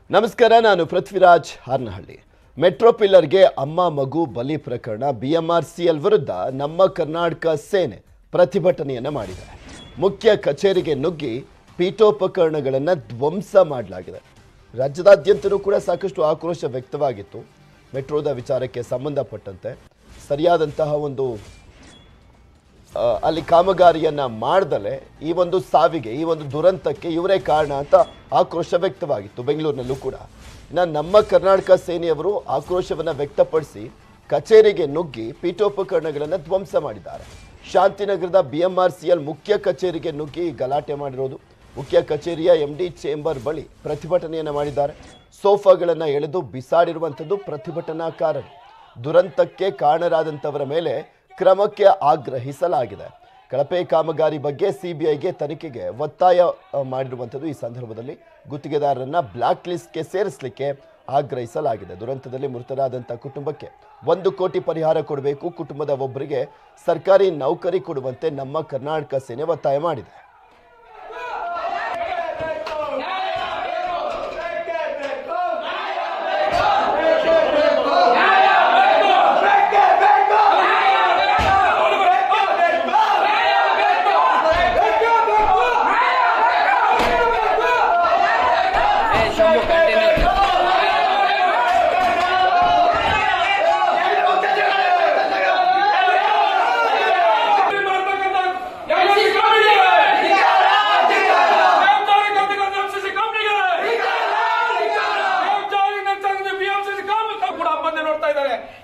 ನಮಸ್ಕಾರ, ನಾನು ಪೃಥ್ವಿರಾಜ್ ಹಾರ್ನಹಳ್ಳಿ. ಮೆಟ್ರೋ ಪಿಲ್ಲರ್ಗೆ ಅಮ್ಮ ಮಗು ಬಲಿ ಪ್ರಕರಣ BMRCL ವಿರುದ್ಧ ನಮ್ಮ ಕರ್ನಾಟಕ ಸೇನೆ ಪ್ರತಿಭಟನೆಯನ್ನು ಮಾಡಿದೆ. ಮುಖ್ಯ ಕಚೇರಿಗೆ ನುಗ್ಗಿ ಪೀಠೋಪಕರಣಗಳನ್ನು ಧ್ವಂಸ ಮಾಡಲಾಗಿದೆ. ರಾಜ್ಯದಾದ್ಯಂತಲೂ ಕೂಡ ಸಾಕಷ್ಟು ಆಕ್ರೋಶ ವ್ಯಕ್ತವಾಗಿತ್ತು. ಮೆಟ್ರೋದ ವಿಚಾರಕ್ಕೆ ಸಂಬಂಧಪಟ್ಟಂತೆ ಸರಿಯಾದಂತಹ ಒಂದು ಅಲ್ಲಿ ಕಾಮಗಾರಿಯನ್ನ ಮಾಡದಲೇ ಈ ಒಂದು ಸಾವಿಗೆ, ಈ ಒಂದು ದುರಂತಕ್ಕೆ ಇವರೇ ಕಾರಣ ಅಂತ ಆಕ್ರೋಶ ವ್ಯಕ್ತವಾಗಿತ್ತು ಬೆಂಗಳೂರಿನಲ್ಲೂ ಕೂಡ. ನಮ್ಮ ಕರ್ನಾಟಕ ಸೇನೆಯವರು ಆಕ್ರೋಶವನ್ನು ವ್ಯಕ್ತಪಡಿಸಿ ಕಚೇರಿಗೆ ನುಗ್ಗಿ ಪೀಠೋಪಕರಣಗಳನ್ನು ಧ್ವಂಸ ಮಾಡಿದ್ದಾರೆ. ಶಾಂತಿನಗರದ BMRCL ಮುಖ್ಯ ಕಚೇರಿಗೆ ನುಗ್ಗಿ ಗಲಾಟೆ ಮಾಡಿರೋದು. ಮುಖ್ಯ ಕಚೇರಿಯ MD ಚೇಂಬರ್ ಬಳಿ ಪ್ರತಿಭಟನೆಯನ್ನು ಮಾಡಿದ್ದಾರೆ. ಸೋಫಾಗಳನ್ನು ಎಳೆದು ಬಿಸಾಡಿರುವಂಥದ್ದು ಪ್ರತಿಭಟನಾಕಾರರು. ದುರಂತಕ್ಕೆ ಕಾರಣರಾದಂಥವರ ಮೇಲೆ ಕ್ರಮಕ್ಕೆ ಆಗ್ರಹಿಸಲಾಗಿದೆ. ಕಳಪೆ ಕಾಮಗಾರಿ ಬಗ್ಗೆ CBIಗೆ ತನಿಖೆಗೆ ಒತ್ತಾಯ ಮಾಡಿರುವಂಥದ್ದು. ಈ ಸಂದರ್ಭದಲ್ಲಿ ಗುತ್ತಿಗೆದಾರರನ್ನ ಬ್ಲಾಕ್ ಲಿಸ್ಟ್ಗೆ ಸೇರಿಸಲಿಕ್ಕೆ ಆಗ್ರಹಿಸಲಾಗಿದೆ. ದುರಂತದಲ್ಲಿ ಮೃತರಾದಂಥ ಕುಟುಂಬಕ್ಕೆ 1 ಕೋಟಿ ಪರಿಹಾರ ಕೊಡಬೇಕು. ಕುಟುಂಬದ ಒಬ್ಬರಿಗೆ ಸರ್ಕಾರಿ ನೌಕರಿ ಕೊಡುವಂತೆ ನಮ್ಮ ಕರ್ನಾಟಕ ಸೇನೆ ಒತ್ತಾಯ ಮಾಡಿದೆ.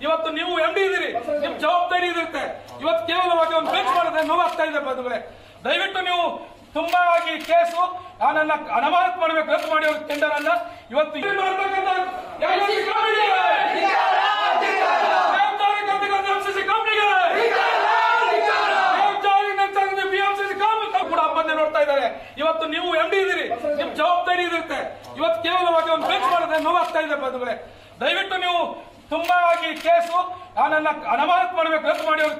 ಇವತ್ತು ನೀವು MD ಇದೀರಿ, ನಿಮ್ ಜವಾಬ್ದಾರಿ ಇರುತ್ತೆ. ಇವತ್ತು ಕೇವಲವಾಗಿ ಒಂದು ಬೆಂಚ್ ಮಾಡಿದ್ರೆ ನೋವಾಗ್ತಾ ಇದೆ ಬಂಧುಗಳೇ. ದಯವಿಟ್ಟು ನೀವು ತುಂಬಾ ಆಗಿ ಕೇಸು ನನ್ನ ಅನುಮಾನ ಮಾಡಬೇಕು, ರದ್ದು ಮಾಡಿ ಅವ್ರ ಟೆಂಡರ್ ಅನ್ನ ಇವತ್ತು ನೋಡ್ತಾ ಇದ್ದಾರೆ. ಇವತ್ತು ನೀವು MD ಇದೀರಿ, ನಿಮ್ ಜವಾಬ್ದಾರಿ ಇರುತ್ತೆ. ಇವತ್ತು ಕೇವಲವಾಗಿ ಒಂದು ಬೆಂಚ್ ಮಾಡಿದ್ರೆ ನೋವಾಗ್ತಾ ಇದೆ ಬಂಧುಗಳೇ. ದಯವಿಟ್ಟು ನೀವು ತುಂಬಾ ಆಗಿ ಕೇಸು ನನ್ನ ಅನುಮಾನ ಮಾಡಬೇಕು, ರದ್ದು ಮಾಡಿ ಅವ್ರ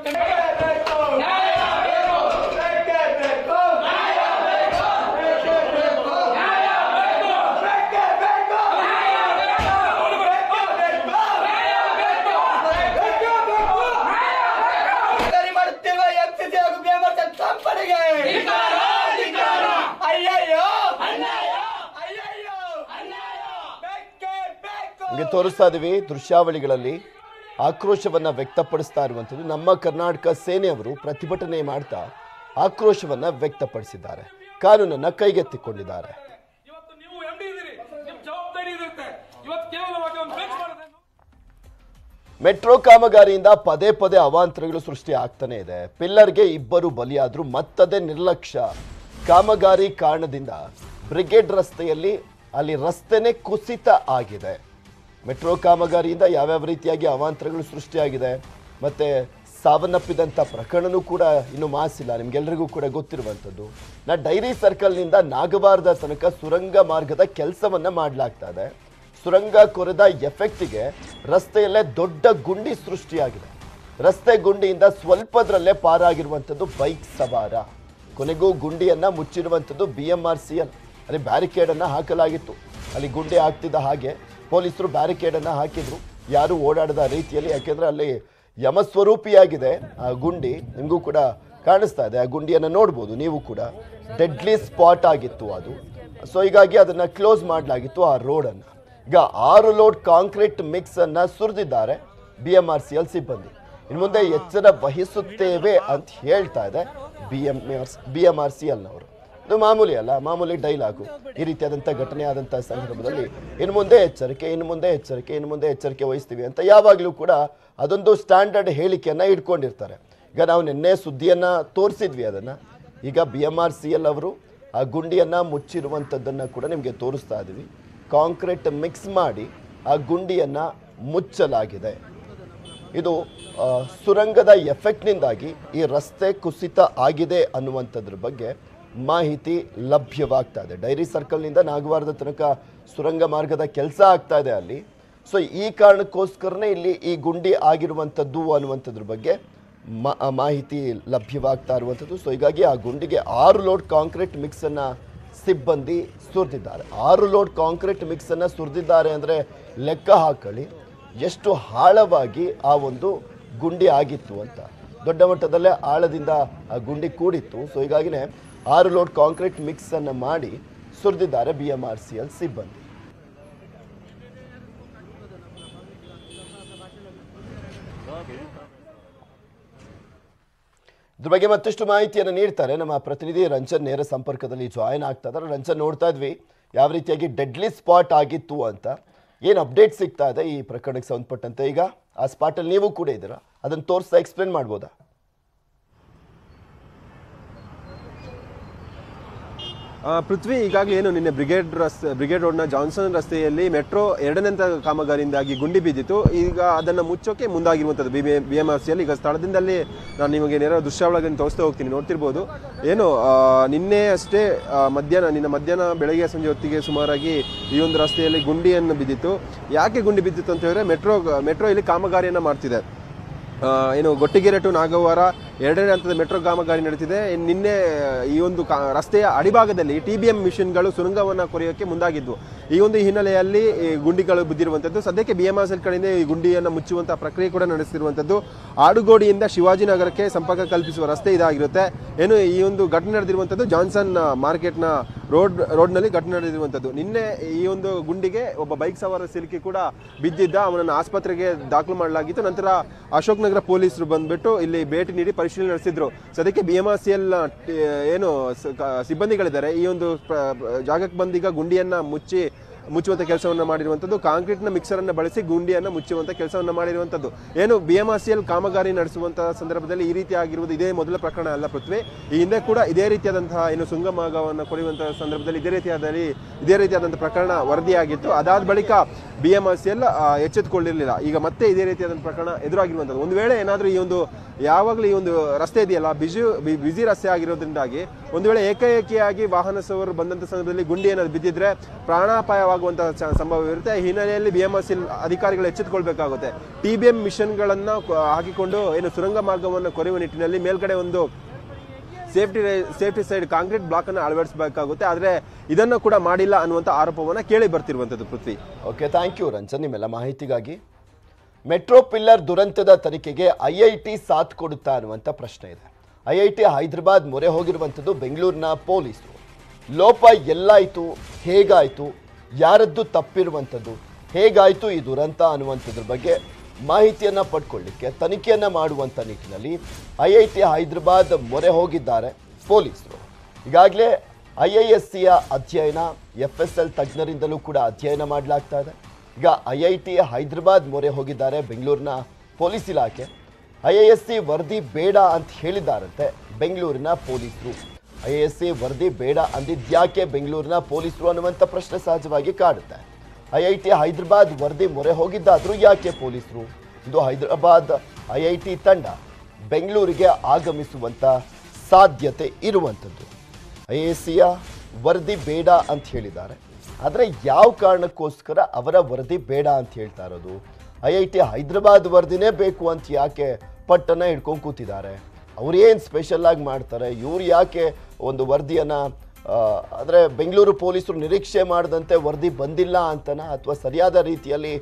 ತೋರಿಸ್ತಾ ಇದೀವಿ ದೃಶ್ಯಾವಳಿಗಳಲ್ಲಿ ಆಕ್ರೋಶವನ್ನ ವ್ಯಕ್ತಪಡಿಸ್ತಾ ಇರುವಂಥದ್ದು. ನಮ್ಮ ಕರ್ನಾಟಕ ಸೇನೆಯವರು ಪ್ರತಿಭಟನೆ ಮಾಡ್ತಾ ಆಕ್ರೋಶವನ್ನ ವ್ಯಕ್ತಪಡಿಸಿದ್ದಾರೆ, ಕಾನೂನನ್ನ ಕೈಗೆತ್ತಿಕೊಂಡಿದ್ದಾರೆ. ಮೆಟ್ರೋ ಕಾಮಗಾರಿಯಿಂದ ಪದೇ ಪದೇ ಅವಾಂತರಗಳು ಸೃಷ್ಟಿ ಆಗ್ತಾನೆ ಇದೆ. ಪಿಲ್ಲರ್ಗೆ 2 ಬಲಿಯಾದ್ರೂ ಮತ್ತದೇ ನಿರ್ಲಕ್ಷ್ಯ. ಕಾಮಗಾರಿ ಕಾರಣದಿಂದ ಬ್ರಿಗೇಡ್ ರಸ್ತೆಯಲ್ಲಿ ಅಲ್ಲಿ ರಸ್ತೆನೇ ಕುಸಿತ ಆಗಿದೆ. ಮೆಟ್ರೋ ಕಾಮಗಾರಿಯಿಂದ ಯಾವ್ಯಾವ ರೀತಿಯಾಗಿ ಅವಾಂತರಗಳು ಸೃಷ್ಟಿಯಾಗಿದೆ, ಮತ್ತೆ ಸಾವನ್ನಪ್ಪಿದಂಥ ಪ್ರಕರಣನೂ ಕೂಡ ಇನ್ನೂ ಮಾಸಿಲ್ಲ, ನಿಮ್ಗೆಲ್ರಿಗೂ ಕೂಡ ಗೊತ್ತಿರುವಂಥದ್ದು. ಡೈರಿ ಸರ್ಕಲ್ನಿಂದ ನಾಗವಾರದ ತನಕ ಸುರಂಗ ಮಾರ್ಗದ ಕೆಲಸವನ್ನ ಮಾಡಲಾಗ್ತಾ ಇದೆ. ಸುರಂಗ ಕೊರೆದ ಎಫೆಕ್ಟಿಗೆ ರಸ್ತೆಯಲ್ಲೇ ದೊಡ್ಡ ಗುಂಡಿ ಸೃಷ್ಟಿಯಾಗಿದೆ. ರಸ್ತೆ ಗುಂಡಿಯಿಂದ ಸ್ವಲ್ಪದ್ರಲ್ಲೇ ಪಾರಾಗಿರುವಂಥದ್ದು ಬೈಕ್ ಸವಾರ. ಕೊನೆಗೂ ಗುಂಡಿಯನ್ನ ಮುಚ್ಚಿರುವಂಥದ್ದು BMRCL. ಅಲ್ಲಿ ಬ್ಯಾರಿಕೇಡ್ ಅನ್ನ ಹಾಕಲಾಗಿತ್ತು. ಅಲ್ಲಿ ಗುಂಡಿ ಆಗ್ತಿದ್ದ ಹಾಗೆ ಪೊಲೀಸರು ಬ್ಯಾರಿಕೇಡ್ ಅನ್ನ ಹಾಕಿದ್ರು, ಯಾರು ಓಡಾಡದ ರೀತಿಯಲ್ಲಿ. ಯಾಕೆಂದ್ರೆ ಅಲ್ಲಿ ಯಮಸ್ವರೂಪಿಯಾಗಿದೆ ಆ ಗುಂಡಿ, ನಿಮಗೂ ಕೂಡ ಕಾಣಿಸ್ತಾ ಇದೆ. ಆ ಗುಂಡಿಯನ್ನು ನೋಡ್ಬೋದು ನೀವು ಕೂಡ. ಡೆಡ್ಲಿ ಸ್ಪಾಟ್ ಆಗಿತ್ತು ಅದು. ಸೊ ಹೀಗಾಗಿ ಅದನ್ನ ಕ್ಲೋಸ್ ಮಾಡಲಾಗಿತ್ತು ಆ ರೋಡನ್ನು. ಈಗ 6 ಲೋಡ್ ಕಾಂಕ್ರೀಟ್ ಮಿಕ್ಸ್ ಅನ್ನ ಸುರಿದಿದ್ದಾರೆ BMRCL ಸಿಬ್ಬಂದಿ. ಇನ್ನು ಮುಂದೆ ಎಚ್ಚರ ವಹಿಸುತ್ತೇವೆ ಅಂತ ಹೇಳ್ತಾ ಇದೆ BMRCLನವರು. ಇದು ಮಾಮೂಲಿ ಅಲ್ಲ, ಮಾಮೂಲಿ ಡೈಲಾಗು. ಈ ರೀತಿಯಾದಂಥ ಘಟನೆ ಆದಂಥ ಸಂದರ್ಭದಲ್ಲಿ ಇನ್ನು ಮುಂದೆ ಎಚ್ಚರಿಕೆ, ಇನ್ನು ಮುಂದೆ ಎಚ್ಚರಿಕೆ, ಇನ್ನು ಮುಂದೆ ಎಚ್ಚರಿಕೆ ವಹಿಸ್ತೀವಿ ಅಂತ ಯಾವಾಗಲೂ ಕೂಡ ಅದೊಂದು ಸ್ಟ್ಯಾಂಡರ್ಡ್ ಹೇಳಿಕೆಯನ್ನು ಇಟ್ಕೊಂಡಿರ್ತಾರೆ. ಈಗ ನಾವು ನಿನ್ನೆ ಸುದ್ದಿಯನ್ನು ತೋರಿಸಿದ್ವಿ ಅದನ್ನು. ಈಗ BMRCL ಅವರು ಆ ಗುಂಡಿಯನ್ನು ಮುಚ್ಚಿರುವಂಥದ್ದನ್ನು ಕೂಡ ನಿಮಗೆ ತೋರಿಸ್ತಾ ಇದ್ದೀವಿ. ಕಾಂಕ್ರೀಟ್ ಮಿಕ್ಸ್ ಮಾಡಿ ಆ ಗುಂಡಿಯನ್ನು ಮುಚ್ಚಲಾಗಿದೆ. ಇದು ಸುರಂಗದ ಎಫೆಕ್ಟ್ನಿಂದಾಗಿ ಈ ರಸ್ತೆ ಕುಸಿತ ಆಗಿದೆ ಅನ್ನುವಂಥದ್ರ ಬಗ್ಗೆ ಮಾಹಿತಿ ಲಭ್ಯವಾಗ್ತಾ ಇದೆ. ಡೈರಿ ಸರ್ಕಲ್ನಿಂದ ನಾಗವಾರದ ತನಕ ಸುರಂಗ ಮಾರ್ಗದ ಕೆಲಸ ಆಗ್ತಾ ಇದೆ ಅಲ್ಲಿ. ಸೊ ಈ ಕಾರಣಕ್ಕೋಸ್ಕರನೇ ಇಲ್ಲಿ ಈ ಗುಂಡಿ ಆಗಿರುವಂಥದ್ದು ಅನ್ನುವಂಥದ್ರ ಬಗ್ಗೆ ಮಾಹಿತಿ ಲಭ್ಯವಾಗ್ತಾ ಇರುವಂಥದ್ದು. ಸೊ ಹೀಗಾಗಿ ಆ ಗುಂಡಿಗೆ 6 ಲೋಡ್ ಕಾಂಕ್ರೀಟ್ ಮಿಕ್ಸನ್ನು ಸಿಬ್ಬಂದಿ ಸುರಿದಿದ್ದಾರೆ. 6 ಲೋಡ್ ಕಾಂಕ್ರೀಟ್ ಮಿಕ್ಸನ್ನು ಸುರಿದಿದ್ದಾರೆ ಅಂದರೆ ಲೆಕ್ಕ ಹಾಕೊಳ್ಳಿ ಎಷ್ಟು ಆಳವಾಗಿ ಆ ಒಂದು ಗುಂಡಿ ಆಗಿತ್ತು ಅಂತ. ದೊಡ್ಡ ಮಟ್ಟದಲ್ಲೇ ಆಳದಿಂದ ಆ ಗುಂಡಿ ಕೂಡಿತ್ತು. ಸೊ ಹೀಗಾಗಿನೇ 6 ಲೋಡ್ ಕಾಂಕ್ರೀಟ್ ಮಿಕ್ಸನ್ನು ಮಾಡಿ ಸುರಿದಿದ್ದಾರೆ BMRCL ಸಿಬ್ಬಂದಿ. ಇದ್ರ ಬಗ್ಗೆ ಮತ್ತಷ್ಟು ಮಾಹಿತಿಯನ್ನು ನೀಡ್ತಾರೆ ನಮ್ಮ ಪ್ರತಿನಿಧಿ ರಂಜನ್. ನೇರ ಸಂಪರ್ಕದಲ್ಲಿ ಜಾಯಿನ್ ಆಗ್ತಾ ಇದ್ದಾರೆ. ರಂಜನ್, ನೋಡ್ತಾ ಇದ್ವಿ ಯಾವ ರೀತಿಯಾಗಿ ಡೆಡ್ಲಿ ಸ್ಪಾಟ್ ಆಗಿತ್ತು ಅಂತ. ಏನು ಅಪ್ಡೇಟ್ ಸಿಗ್ತಾ ಇದೆ ಈ ಪ್ರಕರಣಕ್ಕೆ ಸಂಬಂಧಪಟ್ಟಂತೆ? ಈಗ ಆ ಸ್ಪಾಟಲ್ಲಿ ನೀವು ಕೂಡ ಇದ್ದೀರಾ, ಅದನ್ನು ತೋರಿಸ್ತಾ ಎಕ್ಸ್ಪ್ಲೇನ್ ಮಾಡ್ಬೋದಾ? ಪೃಥ್ವಿ, ಈಗಾಗಲೇ ಏನು ನಿನ್ನೆ ಬ್ರಿಗೇಡ್ ರೋಡ್ನ ಜಾನ್ಸನ್ ರಸ್ತೆಯಲ್ಲಿ ಮೆಟ್ರೋ 2ನೇ ಕಾಮಗಾರಿಯಿಂದಾಗಿ ಗುಂಡಿ ಬಿದ್ದಿತ್ತು. ಈಗ ಅದನ್ನು ಮುಚ್ಚೋಕೆ ಮುಂದಾಗಿರುವಂಥದ್ದು BMRCL. ಈಗ ಸ್ಥಳದಿಂದಲೇ ನಾನು ನಿಮಗೆ ನೇರ ದೃಶ್ಯಾವಳಿಗಳನ್ನು ತೋರಿಸ್ತಾ ಹೋಗ್ತೀನಿ, ನೋಡ್ತಿರ್ಬೋದು. ಏನು ನಿನ್ನೆ ಅಷ್ಟೇ ಮಧ್ಯಾಹ್ನ ಬೆಳಗ್ಗೆ ಸಂಜೆ ಹೊತ್ತಿಗೆ ಸುಮಾರಾಗಿ ಈ ಒಂದು ರಸ್ತೆಯಲ್ಲಿ ಗುಂಡಿಯನ್ನು ಬಿದ್ದಿತ್ತು. ಯಾಕೆ ಗುಂಡಿ ಬಿದ್ದಿತ್ತು ಅಂತ ಹೇಳಿದ್ರೆ ಮೆಟ್ರೋ ಇಲ್ಲಿ ಕಾಮಗಾರಿಯನ್ನು ಮಾಡ್ತಿದೆ. ಏನು ಗೊಟ್ಟಿಗೆರೆ ಟು ನಾಗವಾರ 2ನೇ ಹಂತದ ಮೆಟ್ರೋ ಕಾಮಗಾರಿ ನಡೀತಿದೆ. ನಿನ್ನೆ ಈ ಒಂದು ರಸ್ತೆಯ ಅಡಿಭಾಗದಲ್ಲಿ TBM ಮಿಷನ್ಗಳು ಸುರಂಗವನ್ನು ಕೊರೆಯೋಕೆ ಮುಂದಾಗಿದ್ವು. ಈ ಒಂದು ಹಿನ್ನೆಲೆಯಲ್ಲಿ ಗುಂಡಿಗಳು ಬಿದ್ದಿರುವಂಥದ್ದು. ಸದ್ಯಕ್ಕೆ BMRCL ಕಡೆಯಿಂದ ಈ ಗುಂಡಿಯನ್ನು ಮುಚ್ಚುವಂಥ ಪ್ರಕ್ರಿಯೆ ಕೂಡ ನಡೆಸಿರುವಂಥದ್ದು. ಆಡುಗೋಡಿಯಿಂದ ಶಿವಾಜಿನಗರಕ್ಕೆ ಸಂಪರ್ಕ ಕಲ್ಪಿಸುವ ರಸ್ತೆ ಇದಾಗಿರುತ್ತೆ. ಏನು ಈ ಒಂದು ಘಟನೆ ನಡೆದಿರುವಂಥದ್ದು ಜಾನ್ಸನ್ ಮಾರ್ಕೆಟ್ನ ರೋಡ್ನಲ್ಲಿ ಘಟನೆ ನಡೆದಿರುವಂಥದ್ದು. ನಿನ್ನೆ ಈ ಒಂದು ಗುಂಡಿಗೆ ಒಬ್ಬ ಬೈಕ್ ಸವಾರ ಸಿಲುಕಿ ಕೂಡ ಬಿದ್ದಿದ್ದ. ಅವನನ್ನು ಆಸ್ಪತ್ರೆಗೆ ದಾಖಲು ಮಾಡಲಾಗಿತ್ತು. ನಂತರ ಅಶೋಕ್ ನಗರ ಪೊಲೀಸರು ಬಂದ್ಬಿಟ್ಟು ಇಲ್ಲಿ ಭೇಟಿ ನೀಡಿ ಪರಿಶೀಲನೆ ನಡೆಸಿದ್ರು. ಸದ್ಯಕ್ಕೆ BMRCL ಏನು ಸಿಬ್ಬಂದಿಗಳಿದ್ದಾರೆ ಈ ಒಂದು ಜಾಗಕ್ಕೆ ಬಂದೀಗ ಗುಂಡಿಯನ್ನ ಮುಚ್ಚುವಂಥ ಕೆಲಸವನ್ನು ಮಾಡಿರುವಂಥದ್ದು. ಕಾಂಕ್ರೀಟ್ನ ಮಿಕ್ಸರನ್ನು ಬಳಸಿ ಗುಂಡಿಯನ್ನು ಮುಚ್ಚುವಂಥ ಕೆಲಸವನ್ನು ಮಾಡಿರುವಂಥದ್ದು. ಏನು BMRCL ಕಾಮಗಾರಿ ನಡೆಸುವಂಥ ಸಂದರ್ಭದಲ್ಲಿ ಈ ರೀತಿ ಆಗಿರುವುದು ಇದೇ ಮೊದಲ ಪ್ರಕರಣ ಅಲ್ಲ ಪೃಥ್ವಿ. ಈ ಹಿಂದೆ ಕೂಡ ಇದೇ ರೀತಿಯಾದಂತಹ ಏನು ಸುಂಗಮಾಗವನ್ನು ಕೊಡುವಂತಹ ಸಂದರ್ಭದಲ್ಲಿ ಇದೇ ರೀತಿಯಾದಂಥ ಪ್ರಕರಣ ವರದಿಯಾಗಿತ್ತು. ಅದಾದ ಬಳಿಕ BMRCL ಎಚ್ಚೆತ್ತುಕೊಳ್ಳಿರಲಿಲ್ಲ. ಈಗ ಮತ್ತೆ ಇದೇ ರೀತಿಯಾದಂಥ ಪ್ರಕರಣ ಎದುರಾಗಿರುವಂಥದ್ದು. ಒಂದು ವೇಳೆ ಏನಾದರೂ ಯಾವಾಗಲೂ ಈ ಒಂದು ರಸ್ತೆ ಇದೆಯಲ್ಲ ಬಿಸಿ ರಸ್ತೆ ಆಗಿರೋದ್ರಿಂದಾಗಿ ಒಂದು ವೇಳೆ ಏಕಾಏಕಿಯಾಗಿ ವಾಹನ ಸವಾರರು ಬಂದಂಥ ಸಂದರ್ಭದಲ್ಲಿ ಗುಂಡಿ ಏನಾದ್ರು ಬಿದ್ದಿದ್ರೆ ಪ್ರಾಣಾಪಾಯವಾಗುವಂತಹ ಸಂಭವ ಇರುತ್ತೆ. ಈ ಹಿನ್ನೆಲೆಯಲ್ಲಿ BMRCL ಅಧಿಕಾರಿಗಳು ಎಚ್ಚೆತ್ತುಕೊಳ್ಬೇಕಾಗುತ್ತೆ. TBM ಮಿಷನ್ಗಳನ್ನು ಹಾಕಿಕೊಂಡು ಏನು ಸುರಂಗ ಮಾರ್ಗವನ್ನು ಕೊರೆಯುವ ನಿಟ್ಟಿನಲ್ಲಿ ಮೇಲ್ಗಡೆ ಒಂದು ಸೇಫ್ಟಿ ಸೈಡ್ ಕಾಂಕ್ರೀಟ್ ಬ್ಲಾಕ್ ಅನ್ನು ಅಳವಡಿಸಬೇಕಾಗುತ್ತೆ. ಆದರೆ ಇದನ್ನು ಕೂಡ ಮಾಡಿಲ್ಲ ಅನ್ನುವಂಥ ಆರೋಪವನ್ನು ಕೇಳಿ ಬರ್ತಿರುವಂಥದ್ದು ಪೃಥ್ವಿ. ಓಕೆ, ಥ್ಯಾಂಕ್ ಯು ರಂಜನ್ ನಿಮ್ಮೆಲ್ಲ ಮಾಹಿತಿಗಾಗಿ. ಮೆಟ್ರೋ ಪಿಲ್ಲರ್ ದುರಂತದ ತನಿಖೆಗೆ IIT ಸಾಥ್ ಕೊಡುತ್ತಾ ಅನ್ನುವಂಥ ಪ್ರಶ್ನೆ ಇದೆ. IIT ಹೈದರಾಬಾದ್ ಮೊರೆ ಹೋಗಿರುವಂಥದ್ದು ಬೆಂಗಳೂರಿನ ಪೊಲೀಸರು. ಲೋಪ ಎಲ್ಲಾಯಿತು, ಹೇಗಾಯಿತು, ಯಾರದ್ದು ತಪ್ಪಿರುವಂಥದ್ದು, ಹೇಗಾಯಿತು ಈ ದುರಂತ ಅನ್ನುವಂಥದ್ರ ಬಗ್ಗೆ ಮಾಹಿತಿಯನ್ನು ಪಡ್ಕೊಳ್ಳಿಕ್ಕೆ ತನಿಖೆಯನ್ನು ಮಾಡುವಂಥ ನಿಟ್ಟಿನಲ್ಲಿ IIT ಹೈದರಾಬಾದ್ ಮೊರೆ ಹೋಗಿದ್ದಾರೆ ಪೊಲೀಸರು. ಈಗಾಗಲೇ IISCಯ ಅಧ್ಯಯನ FSL ತಜ್ಞರಿಂದಲೂ ಕೂಡ ಅಧ್ಯಯನ ಮಾಡಲಾಗ್ತಾ ಇದೆ. ಈಗ IIT ಹೈದರಾಬಾದ್ ಮೊರೆ ಹೋಗಿದ್ದಾರೆ ಬೆಂಗಳೂರಿನ ಪೊಲೀಸ್ ಇಲಾಖೆ. IISC ವರದಿ ಬೇಡ ಅಂತ ಹೇಳಿದ್ದಾರಂತೆ ಬೆಂಗಳೂರಿನ ಪೊಲೀಸರು. IISC ವರದಿ ಬೇಡ ಅಂದಿದ್ಯಾಕೆ ಬೆಂಗಳೂರಿನ ಪೊಲೀಸರು ಅನ್ನುವಂಥ ಪ್ರಶ್ನೆ ಸಹಜವಾಗಿ ಕಾಡುತ್ತೆ. IIT ಹೈದರಾಬಾದ್ ವರದಿ ಮೊರೆ ಹೋಗಿದ್ದಾದರೂ ಯಾಕೆ ಪೊಲೀಸರು? ಇದು ಹೈದರಾಬಾದ್ IIT ತಂಡ ಬೆಂಗಳೂರಿಗೆ ಆಗಮಿಸುವಂಥ ಸಾಧ್ಯತೆ ಇರುವಂಥದ್ದು. IISCಯ ವರದಿ ಬೇಡ ಅಂತ ಹೇಳಿದ್ದಾರೆ. ಆದರೆ ಯಾವ ಕಾರಣಕ್ಕೋಸ್ಕರ ಅವರ ವರದಿ ಬೇಡ ಅಂತ ಹೇಳ್ತಾ ಇರೋದು? IIT ಹೈದರಾಬಾದ್ ವರದಿನೇ ಬೇಕು ಅಂತ ಯಾಕೆ ಪಟ್ಟನ್ನು ಹಿಡ್ಕೊಂಡು ಕೂತಿದ್ದಾರೆ? ಅವ್ರು ಏನು ಸ್ಪೆಷಲ್ ಆಗಿ ಮಾಡ್ತಾರೆ? ಇವ್ರು ಯಾಕೆ ಒಂದು ವರದಿಯನ್ನು ಅಂದರೆ ಬೆಂಗಳೂರು ಪೊಲೀಸರು ನಿರೀಕ್ಷೆ ಮಾಡದಂತೆ ವರದಿ ಬಂದಿಲ್ಲ ಅಂತನಾ, ಅಥವಾ ಸರಿಯಾದ ರೀತಿಯಲ್ಲಿ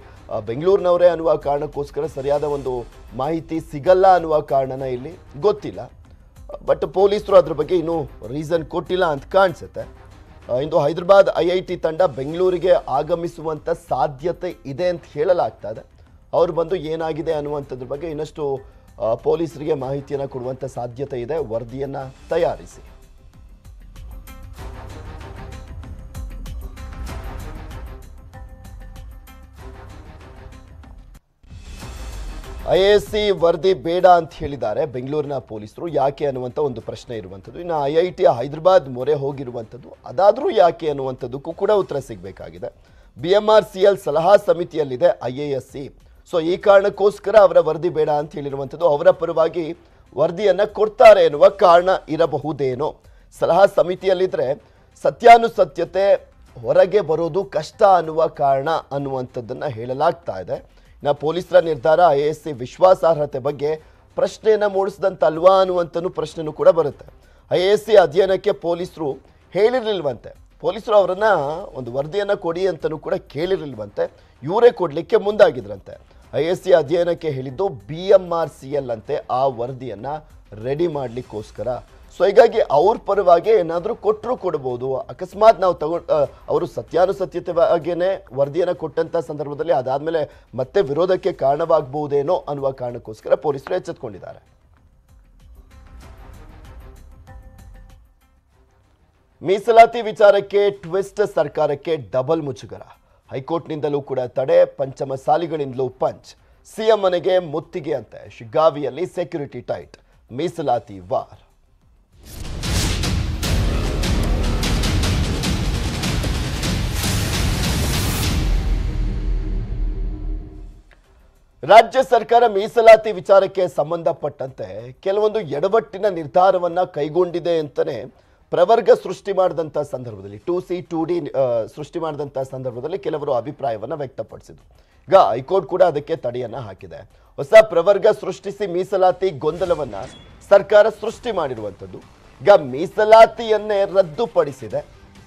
ಬೆಂಗಳೂರಿನವರೇ ಅನ್ನುವ ಕಾರಣಕ್ಕೋಸ್ಕರ ಸರಿಯಾದ ಒಂದು ಮಾಹಿತಿ ಸಿಗಲ್ಲ ಅನ್ನುವ ಕಾರಣನ ಇಲ್ಲಿ ಗೊತ್ತಿಲ್ಲ. ಬಟ್ ಪೊಲೀಸರು ಅದ್ರ ಬಗ್ಗೆ ಇನ್ನೂ ರೀಸನ್ ಕೊಟ್ಟಿಲ್ಲ ಅಂತ ಕಾಣಿಸುತ್ತೆ. ಇಂದು ಹೈದರಾಬಾದ್ IIT ತಂಡ ಬೆಂಗಳೂರಿಗೆ ಆಗಮಿಸುವಂಥ ಸಾಧ್ಯತೆ ಇದೆ ಅಂತ ಹೇಳಲಾಗ್ತಾ ಇದೆ. ಅವ್ರು ಬಂದು ಏನಾಗಿದೆ ಅನ್ನುವಂಥದ್ರ ಬಗ್ಗೆ ಇನ್ನಷ್ಟು ಪೊಲೀಸರಿಗೆ ಮಾಹಿತಿಯನ್ನು ಕೊಡುವಂಥ ಸಾಧ್ಯತೆ ಇದೆ ವರದಿಯನ್ನು ತಯಾರಿಸಿ. IISC ವರದಿ ಬೇಡ ಅಂತ ಹೇಳಿದ್ದಾರೆ ಬೆಂಗಳೂರಿನ ಪೊಲೀಸರು. ಯಾಕೆ ಅನ್ನುವಂಥ ಒಂದು ಪ್ರಶ್ನೆ ಇರುವಂಥದ್ದು. ಇನ್ನು IIT ಹೈದರಾಬಾದ್ ಮೊರೆ ಹೋಗಿರುವಂಥದ್ದು ಅದಾದರೂ ಯಾಕೆ ಅನ್ನುವಂಥದ್ದಕ್ಕೂ ಕೂಡ ಉತ್ತರ ಸಿಗಬೇಕಾಗಿದೆ. BMRCL ಸಲಹಾ ಸಮಿತಿಯಲ್ಲಿದೆ IISC. ಸೊ ಈ ಕಾರಣಕ್ಕೋಸ್ಕರ ಅವರ ವರದಿ ಬೇಡ ಅಂತ ಹೇಳಿರುವಂಥದ್ದು. ಅವರ ಪರವಾಗಿ ವರದಿಯನ್ನು ಕೊಡ್ತಾರೆ ಎನ್ನುವ ಕಾರಣ ಇರಬಹುದೇನೋ. ಸಲಹಾ ಸಮಿತಿಯಲ್ಲಿದ್ದರೆ ಸತ್ಯಾನುಸತ್ಯತೆ ಹೊರಗೆ ಬರೋದು ಕಷ್ಟ ಅನ್ನುವ ಕಾರಣ ಅನ್ನುವಂಥದ್ದನ್ನು ಹೇಳಲಾಗ್ತಾ ಇದೆ. ಇನ್ನು ಪೊಲೀಸರ ನಿರ್ಧಾರ IISC ವಿಶ್ವಾಸಾರ್ಹತೆ ಬಗ್ಗೆ ಪ್ರಶ್ನೆಯನ್ನು ಮೂಡಿಸಿದಂತಲ್ವಾ ಅನ್ನುವಂಥನು ಪ್ರಶ್ನೆನೂ ಕೂಡ ಬರುತ್ತೆ. IISC ಅಧ್ಯಯನಕ್ಕೆ ಪೊಲೀಸರು ಹೇಳಿರಲಿಲ್ವಂತೆ. ಪೊಲೀಸರು ಅವರನ್ನ ಒಂದು ವರದಿಯನ್ನ ಕೊಡಿ ಅಂತಲೂ ಕೂಡ ಕೇಳಿರಲಿಲ್ವಂತೆ, ಇವರೇ ಕೊಡಲಿಕ್ಕೆ ಮುಂದಾಗಿದ್ರಂತೆ. ISC ಅಧ್ಯಯನಕ್ಕೆ ಹೇಳಿದ್ದು BMRCL ಅಂತೆ ಆ ವರದಿಯನ್ನ ರೆಡಿ ಮಾಡಲಿಕ್ಕೋಸ್ಕರ. ಸೊ ಹೀಗಾಗಿ ಅವ್ರ ಪರವಾಗಿ ಏನಾದರೂ ಕೊಟ್ಟರು ಕೊಡ್ಬೋದು. ಅಕಸ್ಮಾತ್ ನಾವು ಅವರು ಸತ್ಯಾನುಸತ್ಯತೆವಾಗೇನೆ ವರದಿಯನ್ನು ಕೊಟ್ಟಂತ ಸಂದರ್ಭದಲ್ಲಿ ಅದಾದ್ಮೇಲೆ ಮತ್ತೆ ವಿರೋಧಕ್ಕೆ ಕಾರಣವಾಗಬಹುದೇನೋ ಅನ್ನುವ ಕಾರಣಕ್ಕೋಸ್ಕರ ಪೊಲೀಸರು ಎಚ್ಚೆತ್ತುಕೊಂಡಿದ್ದಾರೆ. ಮೀಸಲಾತಿ ವಿಚಾರಕ್ಕೆ ಟ್ವಿಸ್ಟ್, ಸರ್ಕಾರಕ್ಕೆ ಡಬಲ್ ಮುಜುಗರ. ಹೈಕೋರ್ಟ್ನಿಂದಲೂ ಕೂಡ ತಡೆ, ಪಂಚಮಸಾಲಿಗಳಿಂದಲೂ ಪಂಚ್. ಸಿಎಂ ಮನೆಗೆ ಮುತ್ತಿಗೆ ಅಂತೆ, ಶಿಗ್ಗಾವಿಯಲ್ಲಿ ಸೆಕ್ಯೂರಿಟಿ ಟೈಟ್. ಮೀಸಲಾತಿ ವಾರ್. ರಾಜ್ಯ ಸರ್ಕಾರ ಮೀಸಲಾತಿ ವಿಚಾರಕ್ಕೆ ಸಂಬಂಧಪಟ್ಟಂತೆ ಕೆಲವೊಂದು ಎಡವಟ್ಟಿನ ನಿರ್ಧಾರವನ್ನ ಕೈಗೊಂಡಿದೆ ಅಂತಾನೆ ಪ್ರವರ್ಗ ಸೃಷ್ಟಿ ಮಾಡಿದಂಥ ಸಂದರ್ಭದಲ್ಲಿ 2C 2D ಸೃಷ್ಟಿ ಮಾಡಿದಂಥ ಸಂದರ್ಭದಲ್ಲಿ ಕೆಲವರು ಅಭಿಪ್ರಾಯವನ್ನು ವ್ಯಕ್ತಪಡಿಸಿದರು. ಈಗ ಹೈಕೋರ್ಟ್ ಕೂಡ ಅದಕ್ಕೆ ತಡೆಯನ್ನ ಹಾಕಿದೆ. ಹೊಸ ಪ್ರವರ್ಗ ಸೃಷ್ಟಿಸಿ ಮೀಸಲಾತಿ ಗೊಂದಲವನ್ನ ಸರ್ಕಾರ ಸೃಷ್ಟಿ ಮಾಡಿರುವಂಥದ್ದು. ಈಗ ಮೀಸಲಾತಿಯನ್ನೇ ರದ್ದುಪಡಿಸಿದೆ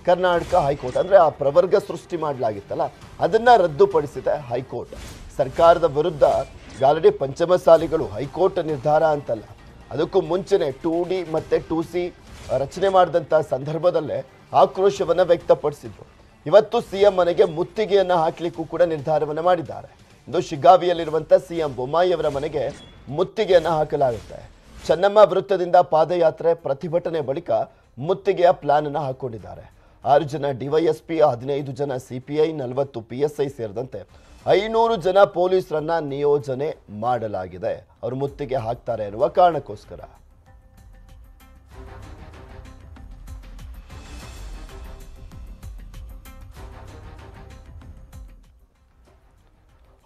ಕರ್ನಾಟಕ ಹೈಕೋರ್ಟ್. ಅಂದ್ರೆ ಆ ಪ್ರವರ್ಗ ಸೃಷ್ಟಿ ಮಾಡಲಾಗಿತ್ತಲ್ಲ ಅದನ್ನ ರದ್ದುಪಡಿಸಿದೆ ಹೈಕೋರ್ಟ್. ಸರ್ಕಾರದ ವಿರುದ್ಧ ಆಲ್ರೆಡಿ ಪಂಚಮಸಾಲಿಗಳು ಹೈಕೋರ್ಟ್ ನಿರ್ಧಾರ ಅಂತಲ್ಲ, ಅದಕ್ಕೂ ಮುಂಚೆನೆ 2D ಮತ್ತೆ 2C ರಚನೆ ಮಾಡಿದಂಥ ಸಂದರ್ಭದಲ್ಲೇ ಆಕ್ರೋಶವನ್ನು ವ್ಯಕ್ತಪಡಿಸಿದ್ರು. ಇವತ್ತು ಸಿಎಂ ಮನೆಗೆ ಮುತ್ತಿಗೆಯನ್ನು ಹಾಕಲಿಕ್ಕೂ ಕೂಡ ನಿರ್ಧಾರವನ್ನು ಮಾಡಿದ್ದಾರೆ. ಇಂದು ಶಿಗ್ಗಾವಿಯಲ್ಲಿರುವಂಥ ಸಿಎಂ ಬೊಮ್ಮಾಯಿ ಅವರ ಮನೆಗೆ ಮುತ್ತಿಗೆಯನ್ನು ಹಾಕಲಾಗುತ್ತೆ. ಚೆನ್ನಮ್ಮ ವೃತ್ತದಿಂದ ಪಾದಯಾತ್ರೆ ಪ್ರತಿಭಟನೆ ಬಳಿಕ ಮುತ್ತಿಗೆಯ ಪ್ಲಾನ್ ಅನ್ನು ಹಾಕೊಂಡಿದ್ದಾರೆ. 6 ಜನ DYSP, 15 ಜನ CPI, 40 PSI ಸೇರಿದಂತೆ 500 ಜನ ಪೊಲೀಸರನ್ನ ನಿಯೋಜನೆ ಮಾಡಲಾಗಿದೆ. ಅವರು ಮುತ್ತಿಗೆ ಹಾಕ್ತಾರೆ ಎನ್ನುವ ಕಾರಣಕ್ಕೋಸ್ಕರ.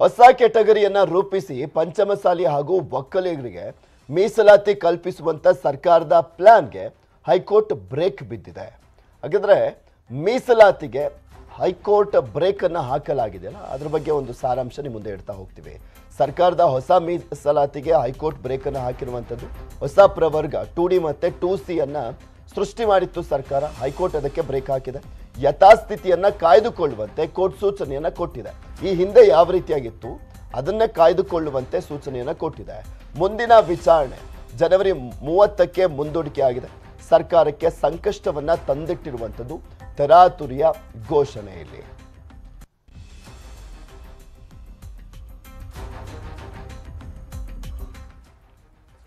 ಹೊಸ ಕೆಟಗರಿಯನ್ನ ರೂಪಿಸಿ ಪಂಚಮಸಾಲಿ ಹಾಗೂ ಒಕ್ಕಲಿಗರಿಗೆ ಮೀಸಲಾತಿ ಕಲ್ಪಿಸುವಂತ ಸರ್ಕಾರದ ಪ್ಲಾನ್ಗೆ ಹೈಕೋರ್ಟ್ ಬ್ರೇಕ್ ಬಿದ್ದಿದೆ. ಹಾಗಾದ್ರೆ ಮೀಸಲಾತಿಗೆ ಹೈಕೋರ್ಟ್ ಬ್ರೇಕ್ ಅನ್ನ ಹಾಕಲಾಗಿದೆಯಲ್ಲ, ಅದ್ರ ಬಗ್ಗೆ ಒಂದು ಸಾರಾಂಶ ನಿಮ್ಮ ಮುಂದೆ ಇಡ್ತಾ ಹೋಗ್ತೀವಿ. ಸರ್ಕಾರದ ಹೊಸ ಮೀಸಲಾತಿಗೆ ಹೈಕೋರ್ಟ್ ಬ್ರೇಕ್ ಅನ್ನು ಹಾಕಿರುವಂಥದ್ದು. ಹೊಸ ಪ್ರವರ್ಗ 2D ಮತ್ತೆ 2C ಅನ್ನ ಸೃಷ್ಟಿ ಮಾಡಿತ್ತು ಸರ್ಕಾರ. ಹೈಕೋರ್ಟ್ ಅದಕ್ಕೆ ಬ್ರೇಕ್ ಹಾಕಿದೆ. ಯಥಾಸ್ಥಿತಿಯನ್ನ ಕಾಯ್ದುಕೊಳ್ಳುವಂತೆ ಕೋರ್ಟ್ ಸೂಚನೆಯನ್ನ ಕೊಟ್ಟಿದೆ. ಈ ಹಿಂದೆ ಯಾವ ರೀತಿಯಾಗಿತ್ತು ಅದನ್ನೇ ಕಾಯ್ದುಕೊಳ್ಳುವಂತೆ ಸೂಚನೆಯನ್ನ ಕೊಟ್ಟಿದೆ. ಮುಂದಿನ ವಿಚಾರಣೆ ಜನವರಿ 30ಕ್ಕೆ ಮುಂದೂಡಿಕೆ ಆಗಿದೆ. ಸರ್ಕಾರಕ್ಕೆ ಸಂಕಷ್ಟವನ್ನ ತಂದಿಟ್ಟಿರುವಂಥದ್ದು ತರಾತುರಿಯ ಘೋಷಣೆಯಲ್ಲಿ.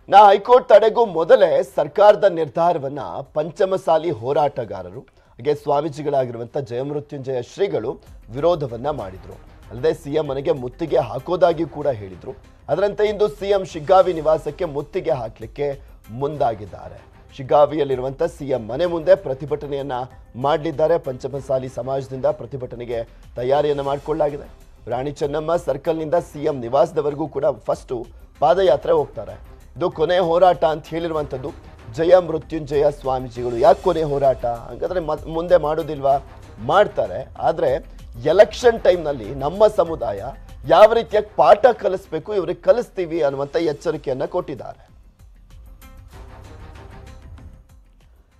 ಹೈಕೋರ್ಟ್ ತಡೆಗೂ ಮೊದಲೇ ಸರ್ಕಾರದ ನಿರ್ಧಾರವನ್ನ ಪಂಚಮಸಾಲಿ ಹೋರಾಟಗಾರರು ಹಾಗೆ ಸ್ವಾಮೀಜಿಗಳಾಗಿರುವಂಥ ಜಯಮೃತ್ಯುಂಜಯ ಶ್ರೀಗಳು ವಿರೋಧವನ್ನ ಮಾಡಿದ್ರು. ಅಲ್ಲದೆ ಸಿಎಂ ಮನೆಗೆ ಮುತ್ತಿಗೆ ಹಾಕೋದಾಗಿ ಕೂಡ ಹೇಳಿದ್ರು. ಅದರಂತೆ ಇಂದು ಸಿಎಂ ಶಿಗ್ಗಾವಿ ನಿವಾಸಕ್ಕೆ ಮುತ್ತಿಗೆ ಹಾಕಲಿಕ್ಕೆ ಮುಂದಾಗಿದ್ದಾರೆ. ಶಿಗ್ಗಾವಿಯಲ್ಲಿರುವಂಥ ಸಿಎಂ ಮನೆ ಮುಂದೆ ಪ್ರತಿಭಟನೆಯನ್ನ ಮಾಡಲಿದ್ದಾರೆ. ಪಂಚಮಸಾಲಿ ಸಮಾಜದಿಂದ ಪ್ರತಿಭಟನೆಗೆ ತಯಾರಿಯನ್ನ ಮಾಡಿಕೊಳ್ಳಲಾಗಿದೆ. ರಾಣಿ ಚೆನ್ನಮ್ಮ ಸರ್ಕಲ್ನಿಂದ ಸಿಎಂ ನಿವಾಸದವರೆಗೂ ಕೂಡ ಫಸ್ಟ್ ಪಾದಯಾತ್ರೆ ಹೋಗ್ತಾರೆ. ಇದು ಕೊನೆ ಹೋರಾಟ ಅಂತ ಹೇಳಿರುವಂಥದ್ದು ಜಯ ಮೃತ್ಯುಂಜಯ ಸ್ವಾಮೀಜಿಗಳು. ಯಾಕೆ ಕೊನೆ ಹೋರಾಟ ಹಾಗಾದ್ರೆ ಮುಂದೆ ಮಾಡೋದಿಲ್ವಾ? ಮಾಡ್ತಾರೆ. ಆದರೆ ಎಲೆಕ್ಷನ್ ಟೈಮ್ನಲ್ಲಿ ನಮ್ಮ ಸಮುದಾಯ ಯಾವ ರೀತಿಯ ಪಾಠ ಕಲಿಸ್ಬೇಕು ಇವರಿಗೆ ಕಲಿಸ್ತೀವಿ ಅನ್ನುವಂಥ ಎಚ್ಚರಿಕೆಯನ್ನ ಕೊಟ್ಟಿದ್ದಾರೆ.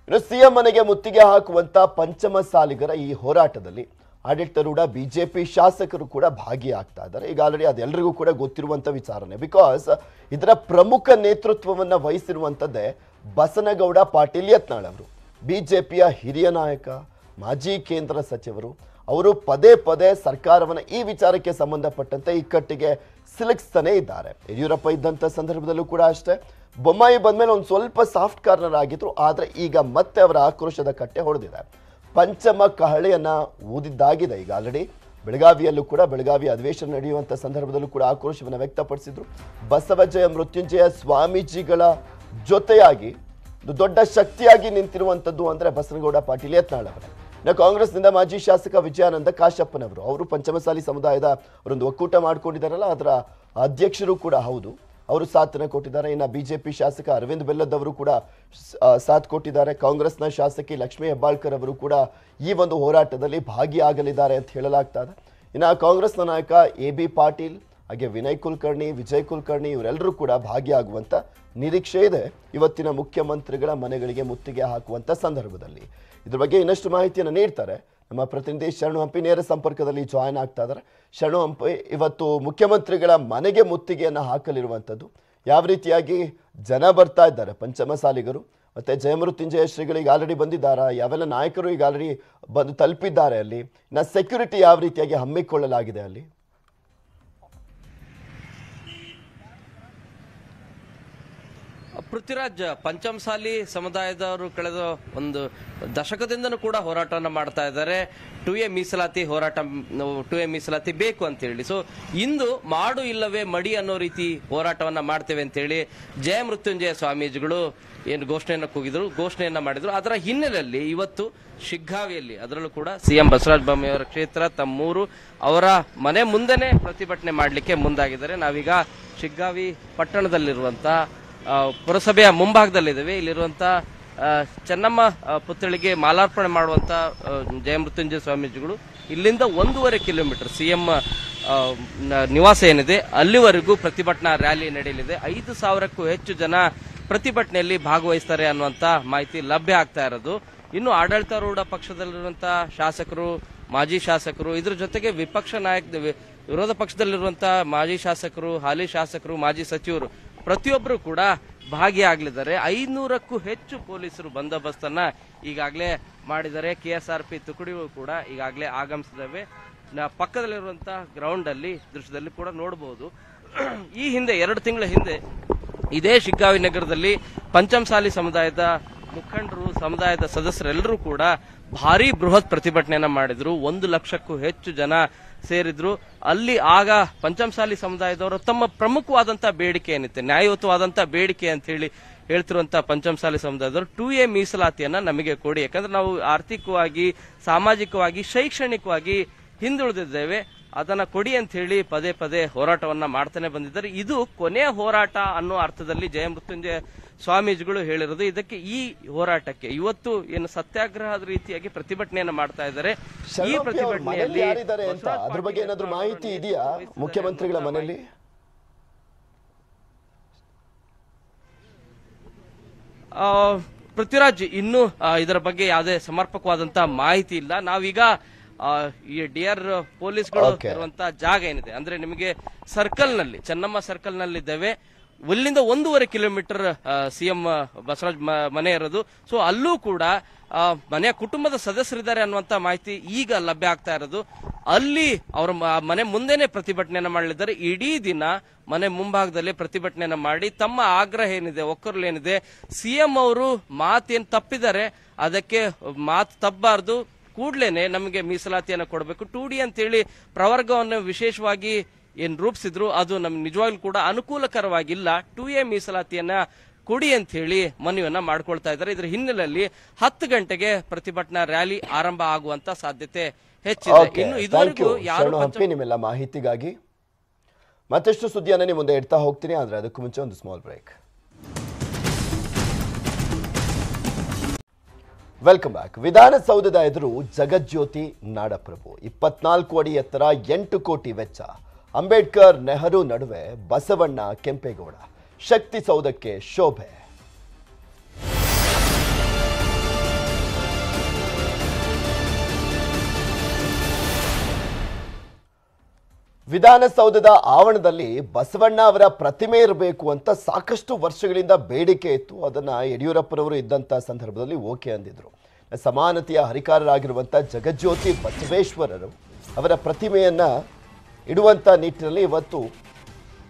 ಇನ್ನು ಸಿಎಂ ಮನೆಗೆ ಮುತ್ತಿಗೆ ಹಾಕುವಂತ ಪಂಚಮಸಾಲಿಗರ ಈ ಹೋರಾಟದಲ್ಲಿ ಆಡಳಿತಾರೂಢ ಬಿಜೆಪಿ ಶಾಸಕರು ಕೂಡ ಭಾಗಿಯಾಗ್ತಾ ಇದ್ದಾರೆ. ಈಗ ಆಲ್ರೆಡಿ ಅದೆಲ್ಲರಿಗೂ ಕೂಡ ಗೊತ್ತಿರುವಂತ ವಿಚಾರನೆ. ಬಿಕಾಸ್ ಇದರ ಪ್ರಮುಖ ನೇತೃತ್ವವನ್ನ ವಹಿಸಿರುವಂತದ್ದೇ ಬಸನಗೌಡ ಪಾಟೀಲ್ ಯತ್ನಾಳ್ ಅವರು. ಬಿಜೆಪಿಯ ಹಿರಿಯ ನಾಯಕ, ಮಾಜಿ ಕೇಂದ್ರ ಸಚಿವರು. ಅವರು ಪದೇ ಪದೇ ಸರ್ಕಾರವನ್ನ ಈ ವಿಚಾರಕ್ಕೆ ಸಂಬಂಧಪಟ್ಟಂತೆ ಇಕ್ಕಟ್ಟಿಗೆ ಸಿಲುಕಿಸ್ತಾನೆ ಇದ್ದಾರೆ. ಯಡಿಯೂರಪ್ಪ ಇದ್ದಂಥ ಸಂದರ್ಭದಲ್ಲೂ ಕೂಡ ಅಷ್ಟೇ. ಬೊಮ್ಮಾಯಿ ಬಂದ್ಮೇಲೆ ಒಂದು ಸ್ವಲ್ಪ ಸಾಫ್ಟ್ ಕಾರ್ನರ್ ಆಗಿದ್ರು. ಆದರೆ ಈಗ ಮತ್ತೆ ಅವರ ಆಕ್ರೋಶದ ಕಟ್ಟೆ ಹೊಡೆದಿದೆ. ಪಂಚಮ ಕಹಳೆಯನ್ನ ಊದಿದ್ದಾಗಿದೆ. ಈಗ ಆಲ್ರೆಡಿ ಬೆಳಗಾವಿಯಲ್ಲೂ ಕೂಡ ಬೆಳಗಾವಿ ಅಧಿವೇಶನ ನಡೆಯುವಂಥ ಸಂದರ್ಭದಲ್ಲೂ ಕೂಡ ಆಕ್ರೋಶವನ್ನು ವ್ಯಕ್ತಪಡಿಸಿದ್ರು. ಬಸವಜಯ ಮೃತ್ಯುಂಜಯ ಸ್ವಾಮೀಜಿಗಳ ಜೊತೆಯಾಗಿ ದೊಡ್ಡ ಶಕ್ತಿಯಾಗಿ ನಿಂತಿರುವಂಥದ್ದು ಅಂದರೆ ಬಸನಗೌಡ ಪಾಟೀಲ್ ಯತ್ನಾಳ್ ಅವರೇ. ಇನ್ನು ಕಾಂಗ್ರೆಸ್ನಿಂದ ಮಾಜಿ ಶಾಸಕ ವಿಜಯಾನಂದ ಕಾಶಪ್ಪನವರು, ಅವರು ಪಂಚಮಸಾಲಿ ಸಮುದಾಯದ ಅವರೊಂದು ಒಕ್ಕೂಟ ಮಾಡ್ಕೊಂಡಿದ್ದಾರಲ್ಲ ಅದರ ಅಧ್ಯಕ್ಷರು ಕೂಡ ಹೌದು. ಅವರು ಸಾಥನ್ನ ಕೊಟ್ಟಿದ್ದಾರೆ. ಇನ್ನು ಬಿಜೆಪಿ ಶಾಸಕ ಅರವಿಂದ್ ಬೆಲ್ಲದ್ ಅವರು ಕೂಡ ಸಾಥ್ ಕೊಟ್ಟಿದ್ದಾರೆ. ಕಾಂಗ್ರೆಸ್ನ ಶಾಸಕಿ ಲಕ್ಷ್ಮೀ ಹೆಬ್ಬಾಳ್ಕರ್ ಅವರು ಕೂಡ ಈ ಒಂದು ಹೋರಾಟದಲ್ಲಿ ಭಾಗಿಯಾಗಲಿದ್ದಾರೆ ಅಂತ ಹೇಳಲಾಗ್ತಾ ಇದೆ. ಇನ್ನು ಕಾಂಗ್ರೆಸ್ನ ನಾಯಕ AB ಪಾಟೀಲ್ ಹಾಗೆ ವಿನಯ್ ಕುಲಕರ್ಣಿ, ವಿಜಯ್ ಕುಲಕರ್ಣಿ ಇವರೆಲ್ಲರೂ ಕೂಡ ಭಾಗಿಯಾಗುವಂತ ನಿರೀಕ್ಷೆ ಇದೆ ಇವತ್ತಿನ ಮುಖ್ಯಮಂತ್ರಿಗಳ ಮನೆಗಳಿಗೆ ಮುತ್ತಿಗೆ ಹಾಕುವಂತ ಸಂದರ್ಭದಲ್ಲಿ. ಇದ್ರ ಬಗ್ಗೆ ಇನ್ನಷ್ಟು ಮಾಹಿತಿಯನ್ನು ನೀಡ್ತಾರೆ ನಮ್ಮ ಪ್ರತಿನಿಧಿ ಶರಣು ಹಂಪಿ ನೇರ ಸಂಪರ್ಕದಲ್ಲಿ ಜಾಯ್ನ್ ಆಗ್ತಾ ಇದ್ದಾರೆ. ಶರಣು ಹಂಪಿ, ಇವತ್ತು ಮುಖ್ಯಮಂತ್ರಿಗಳ ಮನೆಗೆ ಮುತ್ತಿಗೆಯನ್ನು ಹಾಕಲಿರುವಂಥದ್ದು, ಯಾವ ರೀತಿಯಾಗಿ ಜನ ಬರ್ತಾ ಇದ್ದಾರೆ ಪಂಚಮಸಾಲಿಗರು, ಮತ್ತೆ ಜಯಮೃತ್ಯುಂಜಯ ಶ್ರೀಗಳು ಈಗ ಆಲ್ರೆಡಿ ಬಂದಿದ್ದಾರಾ, ಯಾವೆಲ್ಲ ನಾಯಕರು ಈಗ ಆಲ್ರೆಡಿ ಬಂದು ತಲುಪಿದ್ದಾರೆ, ಅಲ್ಲಿ ಸೆಕ್ಯೂರಿಟಿ ಯಾವ ರೀತಿಯಾಗಿ ಹಮ್ಮಿಕೊಳ್ಳಲಾಗಿದೆ ಅಲ್ಲಿ? ಪೃಥ್ವಿರಾಜ್, ಪಂಚಮಸಾಲಿ ಸಮುದಾಯದವರು ಕಳೆದ ಒಂದು ದಶಕದಿಂದನೂ ಕೂಡ ಹೋರಾಟವನ್ನು ಮಾಡ್ತಾ ಇದ್ದಾರೆ. 2A ಮೀಸಲಾತಿ ಹೋರಾಟ, 2A ಮೀಸಲಾತಿ ಬೇಕು ಅಂತ ಹೇಳಿ. ಸೊ ಇಂದು ಮಾಡು ಇಲ್ಲವೇ ಮಡಿ ಅನ್ನೋ ರೀತಿ ಹೋರಾಟವನ್ನ ಮಾಡ್ತೇವೆ ಅಂತ ಹೇಳಿ ಜಯಮೃತ್ಯುಂಜಯ ಸ್ವಾಮೀಜಿಗಳು ಏನು ಘೋಷಣೆಯನ್ನ ಮಾಡಿದ್ರು. ಅದರ ಹಿನ್ನೆಲೆಯಲ್ಲಿ ಇವತ್ತು ಶಿಗ್ಗಾವಿಯಲ್ಲಿ, ಅದರಲ್ಲೂ ಕೂಡ ಸಿಎಂ ಬಸವರಾಜ ಬೊಮ್ಮಾಯಿ ಅವರ ಕ್ಷೇತ್ರ ತಮ್ಮೂರು, ಅವರ ಮನೆ ಮುಂದೆನೆ ಪ್ರತಿಭಟನೆ ಮಾಡಲಿಕ್ಕೆ ಮುಂದಾಗಿದ್ದಾರೆ. ನಾವೀಗ ಶಿಗ್ಗಾವಿ ಪಟ್ಟಣದಲ್ಲಿರುವಂತಹ ಪುರಸಭೆಯ ಮುಂಭಾಗದಲ್ಲಿದ್ದೇವೆ. ಇಲ್ಲಿರುವಂತ ಚೆನ್ನಮ್ಮ ಪುತ್ಥಳಿಗೆ ಮಾಲಾರ್ಪಣೆ ಮಾಡುವಂತ ಜಯಮೃತ್ಯುಂಜಯ ಸ್ವಾಮೀಜಿಗಳು ಇಲ್ಲಿಂದ 1.5 ಕಿಲೋಮೀಟರ್ ಸಿಎಂ ನಿವಾಸ ಏನಿದೆ ಅಲ್ಲಿವರೆಗೂ ಪ್ರತಿಭಟನಾ ರ್ಯಾಲಿ ನಡೆಯಲಿದೆ. 5,000ಕ್ಕೂ ಹೆಚ್ಚು ಜನ ಪ್ರತಿಭಟನೆಯಲ್ಲಿ ಭಾಗವಹಿಸ್ತಾರೆ ಅನ್ನುವಂತ ಮಾಹಿತಿ ಲಭ್ಯ ಆಗ್ತಾ ಇರೋದು. ಇನ್ನು ಆಡಳಿತಾರೂಢ ಪಕ್ಷದಲ್ಲಿರುವಂತಹ ಶಾಸಕರು, ಮಾಜಿ ಶಾಸಕರು, ಇದ್ರ ಜೊತೆಗೆ ವಿರೋಧ ಪಕ್ಷದಲ್ಲಿರುವಂತಹ ಮಾಜಿ ಶಾಸಕರು, ಹಾಲಿ ಶಾಸಕರು, ಮಾಜಿ ಸಚಿವರು ಪ್ರತಿಯೊಬ್ಬರು ಕೂಡ ಭಾಗಿಯಾಗಲಿದ್ದಾರೆ. 500ಕ್ಕೂ ಹೆಚ್ಚು ಪೊಲೀಸರು ಬಂದೋಬಸ್ತನ್ನ ಈಗಾಗಲೇ ಮಾಡಿದ್ದಾರೆ. KSRP ತುಕಡಿಗಳು ಕೂಡ ಈಗಾಗಲೇ ಆಗಮಿಸಿದವೆ. ಪಕ್ಕದಲ್ಲಿರುವಂತಹ ಗ್ರೌಂಡ್ ಅಲ್ಲಿ ದೃಶ್ಯದಲ್ಲಿ ಕೂಡ ನೋಡಬಹುದು. ಈ ಹಿಂದೆ 2 ತಿಂಗಳ ಹಿಂದೆ ಇದೇ ಶಿಗ್ಗಾವಿ ನಗರದಲ್ಲಿ ಪಂಚಮಸಾಲಿ ಸಮುದಾಯದ ಮುಖಂಡರು, ಸಮುದಾಯದ ಸದಸ್ಯರೆಲ್ಲರೂ ಕೂಡ ಭಾರಿ ಬೃಹತ್ ಪ್ರತಿಭಟನೆಯನ್ನ ಮಾಡಿದ್ರು. 1 ಲಕ್ಷಕ್ಕೂ ಹೆಚ್ಚು ಜನ ಸೇರಿದ್ರು. ಅಲ್ಲಿ ಆಗ ಪಂಚಮಸಾಲಿ ಸಮುದಾಯದವರು ತಮ್ಮ ಪ್ರಮುಖವಾದಂತಹ ಬೇಡಿಕೆ ಏನಿತ್ತು, ನ್ಯಾಯಯುತವಾದಂತಹ ಬೇಡಿಕೆ ಅಂತ ಹೇಳಿ ಹೇಳ್ತಿರುವಂತಹ ಪಂಚಮಸಾಲಿ ಸಮುದಾಯದವರು 2A ಮೀಸಲಾತಿಯನ್ನ ನಮಗೆ ಕೊಡಿ, ಯಾಕಂದ್ರೆ ನಾವು ಆರ್ಥಿಕವಾಗಿ, ಸಾಮಾಜಿಕವಾಗಿ, ಶೈಕ್ಷಣಿಕವಾಗಿ ಹಿಂದುಳಿದಿದ್ದೇವೆ, ಅದನ್ನ ಕೊಡಿ ಅಂತ ಹೇಳಿ ಪದೇ ಪದೇ ಹೋರಾಟವನ್ನ ಮಾಡ್ತಾನೆ ಬಂದಿದ್ದಾರೆ. ಇದು ಕೊನೆಯ ಹೋರಾಟ ಅನ್ನೋ ಅರ್ಥದಲ್ಲಿ ಜಯಮೃತ್ಯುಂಜಯ ಸ್ವಾಮೀಜಿಗಳು ಹೇಳಿರೋದು. ಇದಕ್ಕೆ, ಈ ಹೋರಾಟಕ್ಕೆ ಇವತ್ತು ಏನು ಸತ್ಯಾಗ್ರಹದ ರೀತಿಯಾಗಿ ಪ್ರತಿಭಟನೆಯನ್ನ ಮಾಡ್ತಾ ಇದ್ದಾರೆ. ಈ ಪ್ರತಿಭಟನೆಯಲ್ಲಿ ಅದ್ರ ಬಗ್ಗೆ ಏನಾದ್ರೂ ಮಾಹಿತಿ ಇದೆಯಾ ಮುಖ್ಯಮಂತ್ರಿಗಳ ಮನೆಯಲ್ಲಿ? ಪೃಥ್ವಿರಾಜ್, ಇನ್ನೂ ಇದರ ಬಗ್ಗೆ ಯಾವುದೇ ಸಮರ್ಪಕವಾದಂತಹ ಮಾಹಿತಿ ಇಲ್ಲ. ನಾವೀಗ ಈ ಡಿಆರ್ ಪೊಲೀಸ್ಗಳು ಇರುವಂತಹ ಜಾಗ ಏನಿದೆ, ಅಂದ್ರೆ ನಿಮಗೆ ಸರ್ಕಲ್ ನಲ್ಲಿ, ಚೆನ್ನಮ್ಮ ಸರ್ಕಲ್ ನಲ್ಲಿ ಇದ್ದೇವೆ. ಇಲ್ಲಿಂದ 1.5 ಕಿಲೋಮೀಟರ್ ಸಿಎಂ ಬಸವರಾಜ್ ಮನೆ ಇರೋದು. ಸೊ ಅಲ್ಲೂ ಕೂಡ ಮನೆಯ ಕುಟುಂಬದ ಸದಸ್ಯರಿದ್ದಾರೆ ಅನ್ನುವಂತ ಮಾಹಿತಿ ಈಗ ಲಭ್ಯ ಆಗ್ತಾ ಇರೋದು. ಅಲ್ಲಿ ಅವರ ಮನೆ ಮುಂದೆನೆ ಪ್ರತಿಭಟನೆಯನ್ನ ಮಾಡಲಿದ್ದಾರೆ. ಇಡೀ ದಿನ ಮನೆ ಮುಂಭಾಗದಲ್ಲಿ ಪ್ರತಿಭಟನೆಯನ್ನ ಮಾಡಿ ತಮ್ಮ ಆಗ್ರಹ ಏನಿದೆ, ಒಕ್ಕರ್ಲೇನಿದೆ, ಸಿಎಂ ಅವರು ಮಾತೇನು ತಪ್ಪಿದ್ದಾರೆ, ಅದಕ್ಕೆ ಮಾತು ತಪ್ಪಬಾರ್ದು, ಕೂಡ್ಲೇನೆ ನಮಗೆ ಮೀಸಲಾತಿಯನ್ನ ಕೊಡಬೇಕು, 2D ಅಂತ ಹೇಳಿ ಪ್ರವರ್ಗವನ್ನು ವಿಶೇಷವಾಗಿ ಏನ್ ರೂಪಿಸಿದ್ರು ಅದು ನಮ್ಗೆ ನಿಜವಾಗ್ಲೂ ಕೂಡ ಅನುಕೂಲಕರವಾಗಿಲ್ಲ. 2A ಮೀಸಲಾತಿಯನ್ನ ಕೊಡಿ ಅಂತ ಹೇಳಿ ಮನವಿಯನ್ನ ಮಾಡ್ಕೊಳ್ತಾ ಇದ್ದಾರೆ. ಇದರ ಹಿನ್ನೆಲೆಯಲ್ಲಿ 10 ಗಂಟೆಗೆ ಪ್ರತಿಭಟನಾ ರ್ಯಾಲಿ ಆರಂಭ ಆಗುವಂತ ಸಾಧ್ಯತೆ ಹೆಚ್ಚಿದೆ. ಇನ್ನು ಇದುವರೆಗೂ ನಿಮ್ಮೆಲ್ಲ ಮಾಹಿತಿಗಾಗಿ ಮತ್ತಷ್ಟು ಸುದ್ದಿಯನ್ನ ನಿಮ್ಮ ಮುಂದೆ ಇಡ್ತಾ ಹೋಗ್ತೀನಿ. ಆದ್ರೆ ಅದಕ್ಕೂ ಮುಂಚೆ ಒಂದು ಸ್ಮಾಲ್ ಬ್ರೇಕ್. Welcome back. ವಿಧಾನಸೌಧದ ಎದುರು ಜಗಜ್ಯೋತಿ ನಾಡಪ್ರಭು, 24 ಅಡಿ ಎತ್ತರ, 8 ಕೋಟಿ ವೆಚ್ಚ, ಅಂಬೇಡ್ಕರ್ ನೆಹರು ನಡುವೆ ಬಸವಣ್ಣ ಕೆಂಪೇಗೌಡ, ಶಕ್ತಿ ಸೌಧಕ್ಕೆ ಶೋಭೆ. ವಿಧಾನಸೌಧದ ಆವರಣದಲ್ಲಿ ಬಸವಣ್ಣ ಅವರ ಪ್ರತಿಮೆ ಇರಬೇಕು ಅಂತ ಸಾಕಷ್ಟು ವರ್ಷಗಳಿಂದ ಬೇಡಿಕೆ ಇತ್ತು. ಅದನ್ನ ಯಡಿಯೂರಪ್ಪನವರು ಇದ್ದಂಥ ಸಂದರ್ಭದಲ್ಲಿ ಓಕೆ ಅಂದಿದ್ರು. ಸಮಾನತೆಯ ಹರಿಕಾರರಾಗಿರುವಂಥ ಜಗಜ್ಯೋತಿ ಬಸವೇಶ್ವರರು ಅವರ ಪ್ರತಿಮೆಯನ್ನ ಇಡುವಂಥ ನಿಟ್ಟಿನಲ್ಲಿ ಇವತ್ತು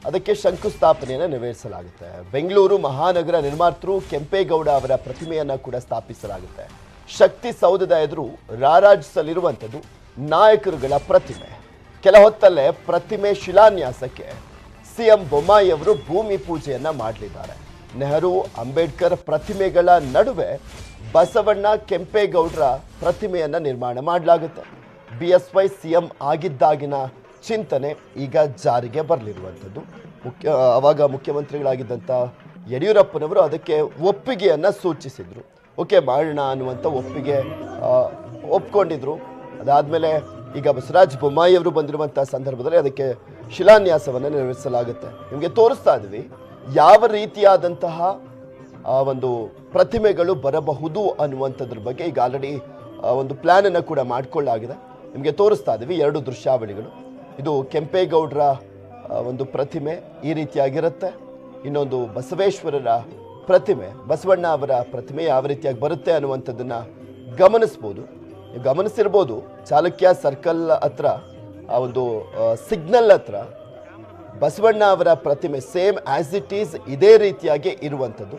ಅದಕ್ಕೆ ಶಂಕುಸ್ಥಾಪನೆಯನ್ನು ನೆರವೇರಿಸಲಾಗುತ್ತೆ. ಬೆಂಗಳೂರು ಮಹಾನಗರ ನಿರ್ಮಾತೃ ಕೆಂಪೇಗೌಡ ಅವರ ಪ್ರತಿಮೆಯನ್ನ ಕೂಡ ಸ್ಥಾಪಿಸಲಾಗುತ್ತೆ. ಶಕ್ತಿ ಸೌಧದ ಎದುರು ರಾರಾಜಿಸಲಿರುವಂಥದ್ದು ನಾಯಕರುಗಳ ಪ್ರತಿಮೆ. ಕೆಲ ಹೊತ್ತಲ್ಲೇ ಪ್ರತಿಮೆ ಶಿಲಾನ್ಯಾಸಕ್ಕೆ ಸಿಎಂ ಬೊಮ್ಮಾಯಿ ಅವರು ಭೂಮಿ ಪೂಜೆಯನ್ನ ಮಾಡಲಿದ್ದಾರೆ. ನೆಹರು, ಅಂಬೇಡ್ಕರ್ ಪ್ರತಿಮೆಗಳ ನಡುವೆ ಬಸವಣ್ಣ, ಕೆಂಪೇಗೌಡರ ಪ್ರತಿಮೆಯನ್ನ ನಿರ್ಮಾಣ ಮಾಡಲಾಗುತ್ತೆ. BSY ಸಿಎಂ ಆಗಿದ್ದಾಗಿನ ಚಿಂತನೆ ಈಗ ಜಾರಿಗೆ ಬರಲಿರುವಂಥದ್ದು. ಅವಾಗ ಮುಖ್ಯಮಂತ್ರಿಗಳಾಗಿದ್ದಂಥ ಯಡಿಯೂರಪ್ಪನವರು ಅದಕ್ಕೆ ಒಪ್ಪಿಗೆಯನ್ನ ಸೂಚಿಸಿದ್ರು. ಓಕೆ ಮಾಡೋಣ ಅನ್ನುವಂಥ ಒಪ್ಪಿಗೆ ಒಪ್ಕೊಂಡಿದ್ರು. ಅದಾದಮೇಲೆ ಈಗ ಬಸವರಾಜ ಬೊಮ್ಮಾಯಿ ಅವರು ಬಂದಿರುವಂತಹ ಸಂದರ್ಭದಲ್ಲಿ ಅದಕ್ಕೆ ಶಿಲಾನ್ಯಾಸವನ್ನು ನೆರವೇರಿಸಲಾಗುತ್ತೆ. ನಿಮಗೆ ತೋರಿಸ್ತಾ ಇದ್ವಿ ಯಾವ ರೀತಿಯಾದಂತಹ ಒಂದು ಪ್ರತಿಮೆಗಳು ಬರಬಹುದು ಅನ್ನುವಂಥದ್ರ ಬಗ್ಗೆ. ಈಗ ಆಲ್ರೆಡಿ ಒಂದು ಪ್ಲ್ಯಾನನ್ನು ಕೂಡ ಮಾಡಿಕೊಳ್ಳಲಾಗಿದೆ. ನಿಮಗೆ ತೋರಿಸ್ತಾ ಇದ್ದೀವಿ 2 ದೃಶ್ಯಾವಳಿಗಳು. ಇದು ಕೆಂಪೇಗೌಡರ ಒಂದು ಪ್ರತಿಮೆ ಈ ರೀತಿಯಾಗಿರುತ್ತೆ. ಇನ್ನೊಂದು ಬಸವೇಶ್ವರರ ಪ್ರತಿಮೆ, ಬಸವಣ್ಣ ಅವರ ಪ್ರತಿಮೆ ಯಾವ ರೀತಿಯಾಗಿ ಬರುತ್ತೆ ಅನ್ನುವಂಥದ್ದನ್ನು ಗಮನಿಸ್ಬೋದು. ನೀವು ಗಮನಿಸಿರ್ಬೋದು, ಚಾಲುಕ್ಯ ಸರ್ಕಲ್ ಹತ್ರ ಆ ಒಂದು ಸಿಗ್ನಲ್ ಹತ್ರ ಬಸವಣ್ಣ ಅವರ ಪ್ರತಿಮೆ ಸೇಮ್ ಆಸ್ ಇಟ್ ಈಸ್ ಇದೇ ರೀತಿಯಾಗಿ ಇರುವಂಥದ್ದು.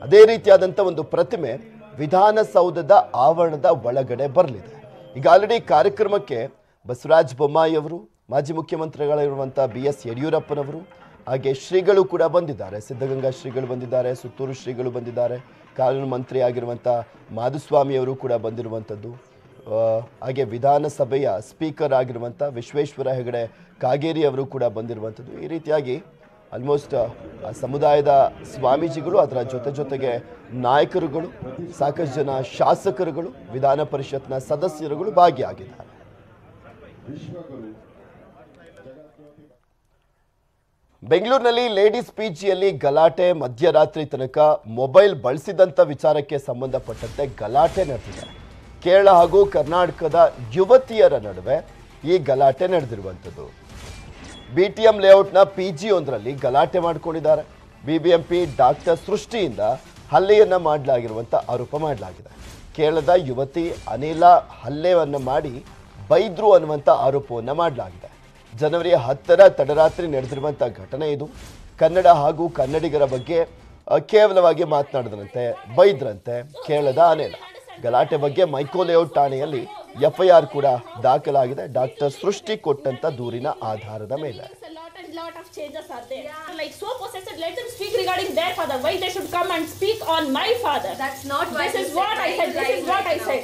ಅದೇ ರೀತಿಯಾದಂಥ ಒಂದು ಪ್ರತಿಮೆ ವಿಧಾನಸೌಧದ ಆವರಣದ ಒಳಗಡೆ ಬರಲಿದೆ. ಈಗ ಆಲ್ರೆಡಿ ಕಾರ್ಯಕ್ರಮಕ್ಕೆ ಬಸವರಾಜ ಬೊಮ್ಮಾಯಿ ಅವರು, ಮಾಜಿ ಮುಖ್ಯಮಂತ್ರಿಗಳಿರುವಂಥ BS ಯಡಿಯೂರಪ್ಪನವರು, ಹಾಗೆ ಶ್ರೀಗಳು ಕೂಡ ಬಂದಿದ್ದಾರೆ. ಸಿದ್ಧಗಂಗಾ ಶ್ರೀಗಳು ಬಂದಿದ್ದಾರೆ, ಸುತ್ತೂರು ಶ್ರೀಗಳು ಬಂದಿದ್ದಾರೆ, ಕಾನೂನು ಮಂತ್ರಿ ಆಗಿರುವಂಥ ಮಾಧುಸ್ವಾಮಿಯವರು ಕೂಡ ಬಂದಿರುವಂಥದ್ದು. ಹಾಗೆ ವಿಧಾನಸಭೆಯ ಸ್ಪೀಕರ್ ಆಗಿರುವಂಥ ವಿಶ್ವೇಶ್ವರ ಹೆಗಡೆ ಕಾಗೇರಿ ಅವರು ಕೂಡ ಬಂದಿರುವಂಥದ್ದು. ಈ ರೀತಿಯಾಗಿ ಆಲ್ಮೋಸ್ಟ್ ಸಮುದಾಯದ ಸ್ವಾಮೀಜಿಗಳು, ಅದರ ಜೊತೆಗೆ ನಾಯಕರುಗಳು, ಸಾಕಷ್ಟು ಜನ ಶಾಸಕರುಗಳು, ವಿಧಾನ ಪರಿಷತ್ನ ಸದಸ್ಯರುಗಳು ಭಾಗಿಯಾಗಿದ್ದಾರೆ. ಬೆಂಗಳೂರಿನಲ್ಲಿ ಲೇಡೀಸ್ PGಯಲ್ಲಿ ಗಲಾಟೆ, ಮಧ್ಯರಾತ್ರಿ ತನಕ ಮೊಬೈಲ್ ಬಳಸಿದಂಥ ವಿಚಾರಕ್ಕೆ ಸಂಬಂಧಪಟ್ಟಂತೆ ಗಲಾಟೆ ನಡೆದಿದೆ. ಕೇರಳ ಹಾಗೂ ಕರ್ನಾಟಕದ ಯುವತಿಯರ ನಡುವೆ ಈ ಗಲಾಟೆ ನಡೆದಿರುವಂಥದ್ದು. BTM ಲೇಔಟ್ನ PG ಒಂದರಲ್ಲಿ ಗಲಾಟೆ ಮಾಡಿಕೊಂಡಿದ್ದಾರೆ. BBMP ಡಾಕ್ಟರ್ ಸೃಷ್ಟಿಯಿಂದ ಹಲ್ಲೆಯನ್ನ ಮಾಡಲಾಗಿರುವಂಥ ಆರೋಪ ಮಾಡಲಾಗಿದೆ. ಕೇರಳದ ಯುವತಿ ಅನಿಲ ಹಲ್ಲೆಯನ್ನು ಮಾಡಿ ಬೈದ್ರು ಅನ್ನುವಂಥ ಆರೋಪವನ್ನು ಮಾಡಲಾಗಿದೆ. ಜನವರಿ 10ರ ತಡರಾತ್ರಿ ನಡೆದಿರುವಂಥ ಘಟನೆ ಇದು. ಕನ್ನಡ ಹಾಗೂ ಕನ್ನಡಿಗರ ಬಗ್ಗೆ ಕೇವಲವಾಗಿ ಮಾತನಾಡಿದ್ರಂತೆ, ಬೈದ್ರಂತೆ ಕೇರಳದ ಅನಿಲ. ಗಲಾಟೆ ಬಗ್ಗೆ ಮೈಕೋ ಲೇಔಟ್ ಠಾಣೆಯಲ್ಲಿ FIR ಕೂಡ ದಾಖಲಾಗಿದೆ. ಡಾಕ್ಟರ್ ಸೃಷ್ಟಿ ಕೊಟ್ಟಂತ ದೂರಿನ ಆಧಾರದ ಮೇಲೆ. Lot of changes are there. Yeah. Like so possessed, let them speak regarding their father. Why they should come and speak on my father? That's not what this is what I said. This is what I said.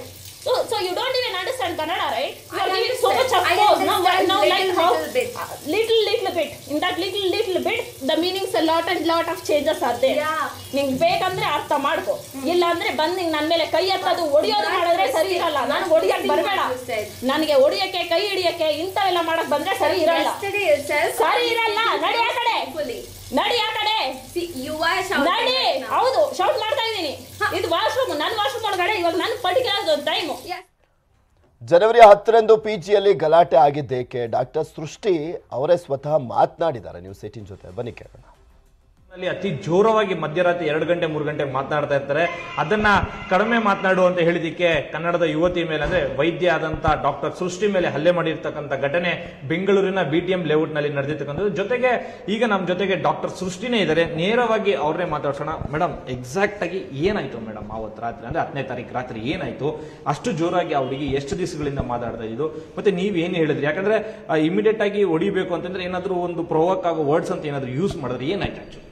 So you don't even understand Kannada, right? You are giving so much of force. Now like how little bit. In that little bit, the meanings a lot of changes are there. Yeah. ನಿಂಗೆ ಬೇಕಂದ್ರೆ ಅರ್ಥ ಮಾಡ್ಕೊ, ಇಲ್ಲ ಅಂದ್ರೆ ಬಂದು ನನ್ನ ಮೇಲೆ ಕೈ ಎತ್ತೋದು ಹೊಡಿಯೋದು ಮಾಡಿದ್ರೆ ಸರಿ ಇರಲ್ಲ. ನಾನು ಹೊಡಿಯಕ್ ಬರಬೇಡ, ನನಗೆ ಹೊಡಿಯಕ್ಕೆ ಕೈ ಹಿಡಿಯಕ್ಕೆ ಇಂಥವೆಲ್ಲ ಮಾಡಕ್ ಬಂದ್ರೆ ಸರಿ ಇರಲ್ಲ. ಸರಿ ಇರಲ್ಲ. ನಡಿ ಆ ಕಡೆ, ನಡಿ ಆ ಕಡೆ, ನಡಿ. ಹೌದು, ಶೌಟ್ ಮಾಡ್ತಾ ಇದ್ದೀನಿ. ಇದು ವಾಶ್ರೂಮ್, ನನ್ನ ವಾಶ್ರೂಮ್ ಒಳಗಡೆ ಇವಾಗ ನನ್ನ ಪರ್ಟಿಕ್ಯುಲರ್ ಟೈಮು. ಜನವರಿ 10ರಂದು PGಯಲ್ಲಿ ಗಲಾಟೆ ಆಗಿದ್ದೇಕೆ? ಡಾಕ್ಟರ್ ಸೃಷ್ಟಿ ಅವರೇ ಸ್ವತಃ ಮಾತನಾಡಿದ್ದಾರೆ. ನ್ಯೂಸ್ 18 ಜೊತೆ ಬನ್ನಿ ಕೇಳೋಣ. ಅತಿ ಜೋರವಾಗಿ ಮಧ್ಯರಾತ್ರಿ 2 ಗಂಟೆ 3 ಗಂಟೆ ಮಾತನಾಡ್ತಾ ಇರ್ತಾರೆ. ಅದನ್ನ ಕಡಿಮೆ ಮಾತನಾಡು ಅಂತ ಹೇಳಿದಕ್ಕೆ ಕನ್ನಡದ ಯುವತಿ ಮೇಲೆ, ಅಂದ್ರೆ ವೈದ್ಯ ಆದಂತ ಡಾಕ್ಟರ್ ಸೃಷ್ಟಿ ಮೇಲೆ ಹಲ್ಲೆ ಮಾಡಿರ್ತಕ್ಕಂಥ ಘಟನೆ ಬೆಂಗಳೂರಿನ BTM ಲೇಔಟ್ ನಲ್ಲಿ ನಡೆದಿರ್ತಕ್ಕಂಥದ್ದು. ಜೊತೆಗೆ ಈಗ ನಮ್ಮ ಜೊತೆಗೆ ಡಾಕ್ಟರ್ ಸೃಷ್ಟಿನೇ ಇದ್ದಾರೆ. ನೇರವಾಗಿ ಅವ್ರನ್ನೇ ಮಾತಾಡ್ಸೋಣ. ಮೇಡಮ್, ಎಕ್ಸಾಕ್ಟ್ ಆಗಿ ಏನಾಯ್ತು ಮೇಡಮ್ ಅವತ್ತು ರಾತ್ರಿ, ಅಂದ್ರೆ 10ನೇ ತಾರೀಕು ರಾತ್ರಿ ಏನಾಯ್ತು? ಅಷ್ಟು ಜೋರಾಗಿ ಅವರಿಗೆ ಎಷ್ಟು ದಿವಸಗಳಿಂದ ಮಾತಾಡ್ತಾ ಇದ್ದು, ಮತ್ತೆ ನೀವ್ ಏನ್ ಹೇಳಿದ್ರಿ? ಯಾಕಂದ್ರೆ ಇಮಿಡಿಯೇಟ್ ಆಗಿ ಹೊಡಿಬೇಕು ಅಂತಂದ್ರೆ ಏನಾದ್ರು ಒಂದು ಪ್ರೊವೋಕ್ ಆಗೋ ವರ್ಡ್ಸ್ ಅಂತ ಏನಾದ್ರು ಯೂಸ್ ಮಾಡಿದ್ರೆ ಏನಾಯ್ತು ಆಕ್ಚುಲಿ?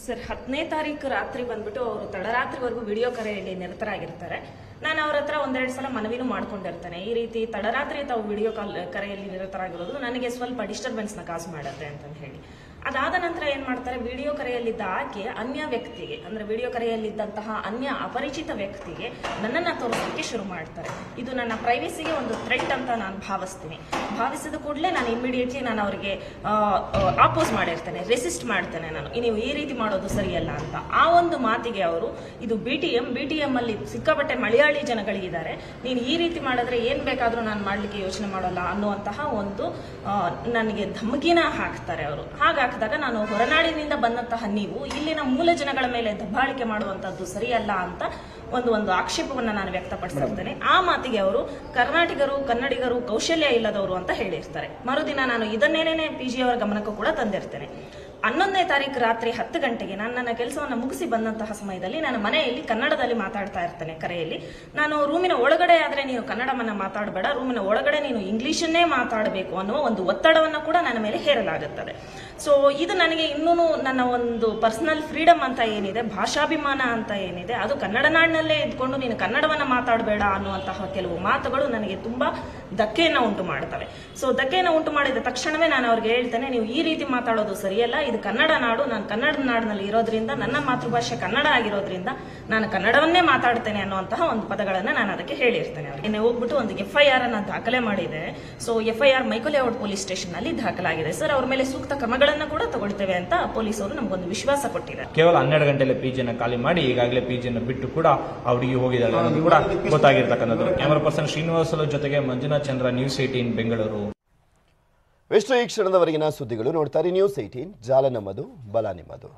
ಸರ್, 10ನೇ ತಾರೀಕು ರಾತ್ರಿ ಬಂದ್ಬಿಟ್ಟು ಅವರು ತಡರಾತ್ರಿವರೆಗೂ ವಿಡಿಯೋ ಕರೆಯಲ್ಲಿ ನಿರತರಾಗಿರ್ತಾರೆ. ನಾನು ಅವ್ರ ಹತ್ರ 1-2 ಸಲ ಮನವಿನೂ ಮಾಡ್ಕೊಂಡಿರ್ತೇನೆ. ಈ ರೀತಿ ತಡರಾತ್ರಿ ತಾವು ವಿಡಿಯೋ ಕರೆಯಲ್ಲಿ ನಿರತರಾಗಿರೋದು ನನಗೆ ಸ್ವಲ್ಪ ಡಿಸ್ಟರ್ಬೆನ್ಸ್ ನ ಕಾಸು ಮಾಡುತ್ತೆ ಅಂತ ಹೇಳಿ. ಅದಾದ ನಂತರ ಏನ್ ಮಾಡ್ತಾರೆ, ವಿಡಿಯೋ ಕರೆಯಲ್ಲಿದ್ದ ಆಕೆ ಅನ್ಯ ವ್ಯಕ್ತಿಗೆ, ಅಂದ್ರೆ ವಿಡಿಯೋ ಕರೆಯಲ್ಲಿದ್ದಂತಹ ಅನ್ಯ ಅಪರಿಚಿತ ವ್ಯಕ್ತಿಗೆ ನನ್ನನ್ನ ತೋರಿಸಲಿಕ್ಕೆ ಶುರು ಮಾಡ್ತಾರೆ. ಇದು ನನ್ನ ಪ್ರೈವೇಸಿಗೆ ಒಂದು ಥ್ರೆಟ್ ಅಂತ ನಾನು ಭಾವಿಸಿದ ಕೂಡಲೇ ನಾನು ಇಮಿಡಿಯೇಟ್ಲಿ ನಾನು ಅವರಿಗೆ ಆಪೋಸ್ ಮಾಡಿರ್ತೇನೆ, ರೆಸಿಸ್ಟ್ ಮಾಡ್ತೇನೆ. ನೀವು ಈ ರೀತಿ ಮಾಡೋದು ಸರಿಯಲ್ಲ ಅಂತ. ಆ ಒಂದು ಮಾತಿಗೆ ಅವರು, ಇದು BTM ಅಲ್ಲಿ ಸಿಕ್ಕಾಪಟ್ಟೆ ಮಲಯಾಳಿ ಜನಗಳಿದ್ದಾರೆ, ನೀನು ಈ ರೀತಿ ಮಾಡಿದ್ರೆ ಏನ್ ಬೇಕಾದ್ರೂ ನಾನು ಮಾಡ್ಲಿಕ್ಕೆ ಯೋಚನೆ ಮಾಡೋಲ್ಲ ಅನ್ನುವಂತಹ ಒಂದು ನನಗೆ ಧಮಕಿನ ಹಾಕ್ತಾರೆ ಅವರು. ಹಾಗಾಗಿ ನಾನು ಹೊರನಾಡಿನಿಂದ ಬಂದಂತಹ ನೀವು ಇಲ್ಲಿನ ಮೂಲ ಜನಗಳ ಮೇಲೆ ದಬ್ಬಾಳಿಕೆ ಮಾಡುವಂತದ್ದು ಸರಿಯಲ್ಲ ಅಂತ ಒಂದು ಆಕ್ಷೇಪವನ್ನ ನಾನು ವ್ಯಕ್ತಪಡಿಸಿರ್ತೇನೆ. ಆ ಮಾತಿಗೆ ಅವರು ಕನ್ನಡಿಗರು ಕೌಶಲ್ಯ ಇಲ್ಲದವರು ಅಂತ ಹೇಳಿರ್ತಾರೆ. ಮರುದಿನ ನಾನು ಇದನ್ನೇನೇ PG ಅವರ ಗಮನಕ್ಕೂ ಕೂಡ ತಂದಿರ್ತೇನೆ. 11ನೇ ತಾರೀಕು ರಾತ್ರಿ 10 ಗಂಟೆಗೆ ನಾನು ನನ್ನ ಕೆಲಸವನ್ನು ಮುಗಿಸಿ ಬಂದಂತಹ ಸಮಯದಲ್ಲಿ ನಾನು ಮನೆಯಲ್ಲಿ ಕನ್ನಡದಲ್ಲಿ ಮಾತಾಡ್ತಾ ಇರ್ತೇನೆ ಕರೆಯಲ್ಲಿ. ನಾನು ರೂಮಿನ ಒಳಗಡೆ ಆದ್ರೆ ನೀನು ಕನ್ನಡವನ್ನ ಮಾತಾಡಬೇಡ, ರೂಮಿನ ಒಳಗಡೆ ನೀನು ಇಂಗ್ಲಿಷನ್ನೇ ಮಾತಾಡಬೇಕು ಅನ್ನುವ ಒಂದು ಒತ್ತಡವನ್ನ ಕೂಡ ನನ್ನ ಮೇಲೆ ಹೇರಲಾಗುತ್ತದೆ. ಸೊ ಇದು ನನಗೆ ಇನ್ನೂ ನನ್ನ ಒಂದು ಪರ್ಸನಲ್ ಫ್ರೀಡಮ್ ಅಂತ ಏನಿದೆ, ಭಾಷಾಭಿಮಾನ ಅಂತ ಏನಿದೆ, ಅದು ಕನ್ನಡ ನಾಡಿನಲ್ಲೇ ಇದ್ಕೊಂಡು ನೀನು ಕನ್ನಡವನ್ನ ಮಾತಾಡಬೇಡ ಅನ್ನುವಂತಹ ಕೆಲವು ಮಾತುಗಳು ನನಗೆ ತುಂಬಾ ಧಕ್ಕೆಯನ್ನು ಉಂಟು ಮಾಡ್ತವೆ. ಸೊ ಧಕ್ಕೆಯನ್ನು ಉಂಟು ಮಾಡಿದ ತಕ್ಷಣವೇ ನಾನು ಅವ್ರಿಗೆ ಹೇಳ್ತೇನೆ, ನೀವು ಈ ರೀತಿ ಮಾತಾಡೋದು ಸರಿಯಲ್ಲ, ಇದು ಕನ್ನಡ ನಾಡು, ನಾನು ಕನ್ನಡ ನಾಡಿನಲ್ಲಿ ಇರೋದ್ರಿಂದ, ನನ್ನ ಮಾತೃಭಾಷೆ ಕನ್ನಡ ಆಗಿರೋದ್ರಿಂದ ನಾನು ಕನ್ನಡವನ್ನೇ ಮಾತಾಡ್ತೇನೆ ಅನ್ನುವಂತಹ ಒಂದು ಪದಗಳನ್ನ ನಾನು ಅದಕ್ಕೆ ಹೇಳಿರ್ತೇನೆ. ಅವ್ರಿಗೆ ಹೋಗ್ಬಿಟ್ಟು ಒಂದು FIR ಅನ್ನ ದಾಖಲೆ ಮಾಡಿದೆ. ಸೊ FIR ಮೈಕುಲೇಔಟ್ ಪೊಲೀಸ್ ಸ್ಟೇಷನ್ ನಲ್ಲಿ ದಾಖಲಾಗಿದೆ ಸರ್. ಅವ್ರ ಮೇಲೆ ಸೂಕ್ತ ಕ್ರಮಗಳನ್ನ ಕೂಡ ತಗೊಳ್ತೇವೆ ಅಂತ ಪೊಲೀಸರು ನಮಗೊಂದು ವಿಶ್ವಾಸ ಕೊಟ್ಟಿದ್ದಾರೆ. ಕೇವಲ 12 ಗಂಟೆಲೆ ಪಿಜಿಯನ್ನು ಖಾಲಿ ಮಾಡಿ ಈಗಾಗಲೇ ಪಿಜಿಯನ್ನು ಬಿಟ್ಟು ಕೂಡ ಆ ಹುಡುಗಿ ಹೋಗಿದ್ದಾಳೆ ಅನ್ನೋದು ಕೂಡ ಗೊತ್ತಾಗಿರ್ತಕ್ಕಂಥದ್ದು. ಕ್ಯಾಮರಾ ಪರ್ಸನ್ ಶ್ರೀನಿವಾಸಲು ಜೊತೆಗೆ ಮಂಜುನಾಥ್ ಚಂದ್ರ, ನ್ಯೂಸ್ 18 ಬೆಂಗಳೂರು. ಇಷ್ಟು ಈ ಕ್ಷಣದವರೆಗಿನ ಸುದ್ದಿಗಳು. ನೋಡ್ತಾರೆ ನ್ಯೂಸ್ 18, ಜಾಲ ನಮ್ಮದು, ಬಲ ನಿಮ್ಮದು.